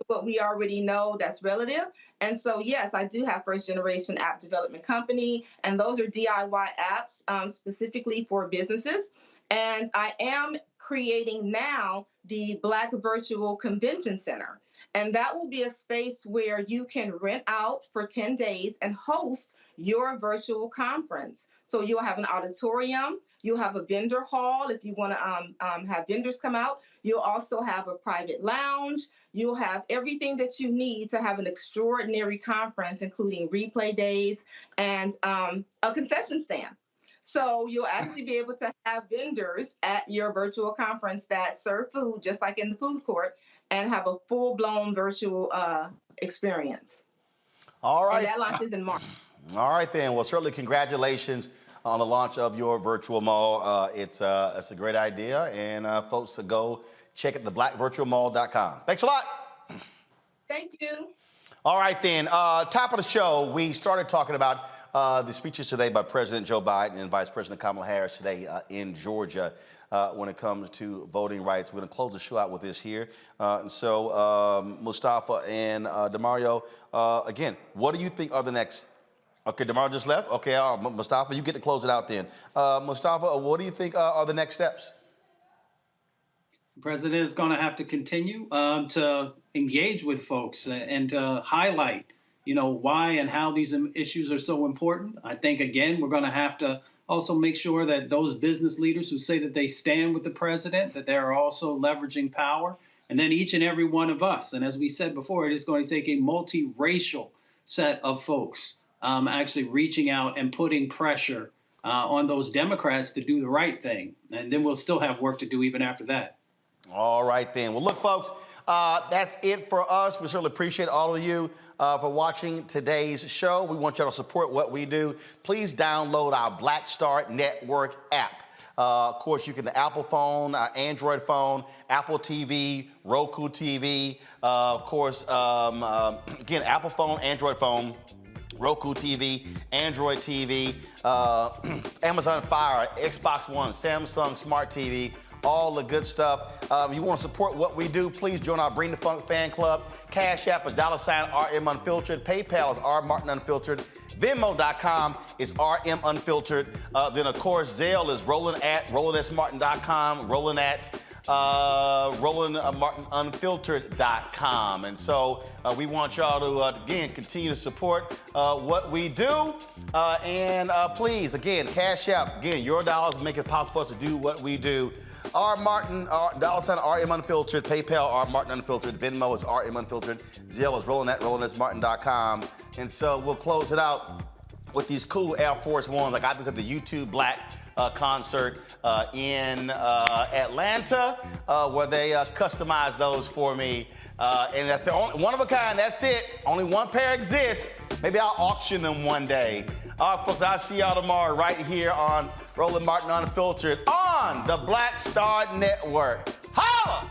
what we already know that's relative. And so, yes, I do have first generation app development company, and those are DIY apps specifically for businesses. And I am creating now the Black Virtual Convention Center. And that will be a space where you can rent out for 10 days and host your virtual conference. So you'll have an auditorium, you'll have a vendor hall if you want to have vendors come out. You'll also have a private lounge. You'll have everything that you need to have an extraordinary conference, including replay days and a concession stand. So you'll actually be able to have vendors at your virtual conference that serve food, just like in the food court, and have a full-blown virtual experience.
All right.
And that launches in March.
All right, then. Well, certainly congratulations on the launch of your virtual mall. It's a great idea, and folks, go check it, theblackvirtualmall.com. Thanks a lot.
Thank you.
All right, then. Top of the show, we started talking about the speeches today by President Joe Biden and Vice President Kamala Harris today in Georgia when it comes to voting rights. We're going to close the show out with this here. Mustafa and DeMario, again, what do you think are the next? Okay, DeMario just left. Okay, Mustafa, you get to close it out then. Mustafa, what do you think are the next steps?
The president is going to have to continue to engage with folks and to highlight why and how these issues are so important. I think, again, we're going to have to also make sure that those business leaders who say that they stand with the president, that they're also leveraging power, and then each and every one of us. And as we said before, it is going to take a multiracial set of folks actually reaching out and putting pressure on those Democrats to do the right thing. And then we'll still have work to do even after that.
All right, then. Well, look, folks, that's it for us. We certainly appreciate all of you for watching today's show. We want y'all to support what we do. Please download our Black Star Network app. Of course, you can Apple phone, Android phone, Apple TV, Roku TV. Of course, again, Apple phone, Android phone, Roku TV, Android TV, Amazon Fire, Xbox One, Samsung Smart TV, all the good stuff. If you want to support what we do, please join our Bring the Funk fan club. Cash App is $RM Unfiltered. PayPal is R Martin Unfiltered. Venmo.com is RM Unfiltered. Then, of course, Zelle is roland@rolandsmartin.com, rolandmartinunfiltered.com. And so we want y'all to, again, continue to support what we do. And please, again, Cash App, again, your dollars make it possible for us to do what we do. R Martin, $RM Unfiltered, PayPal, R Martin Unfiltered, Venmo is RM Unfiltered, Zelle is roland@rolandsmartin.com. And so we'll close it out with these cool Air Force Ones. I got this at the YouTube Black concert in Atlanta, where they customized those for me. And that's the only one of a kind. That's it. Only one pair exists. Maybe I'll auction them one day. All right, folks, I'll see y'all tomorrow right here on Roland Martin Unfiltered on the Black Star Network. Holla!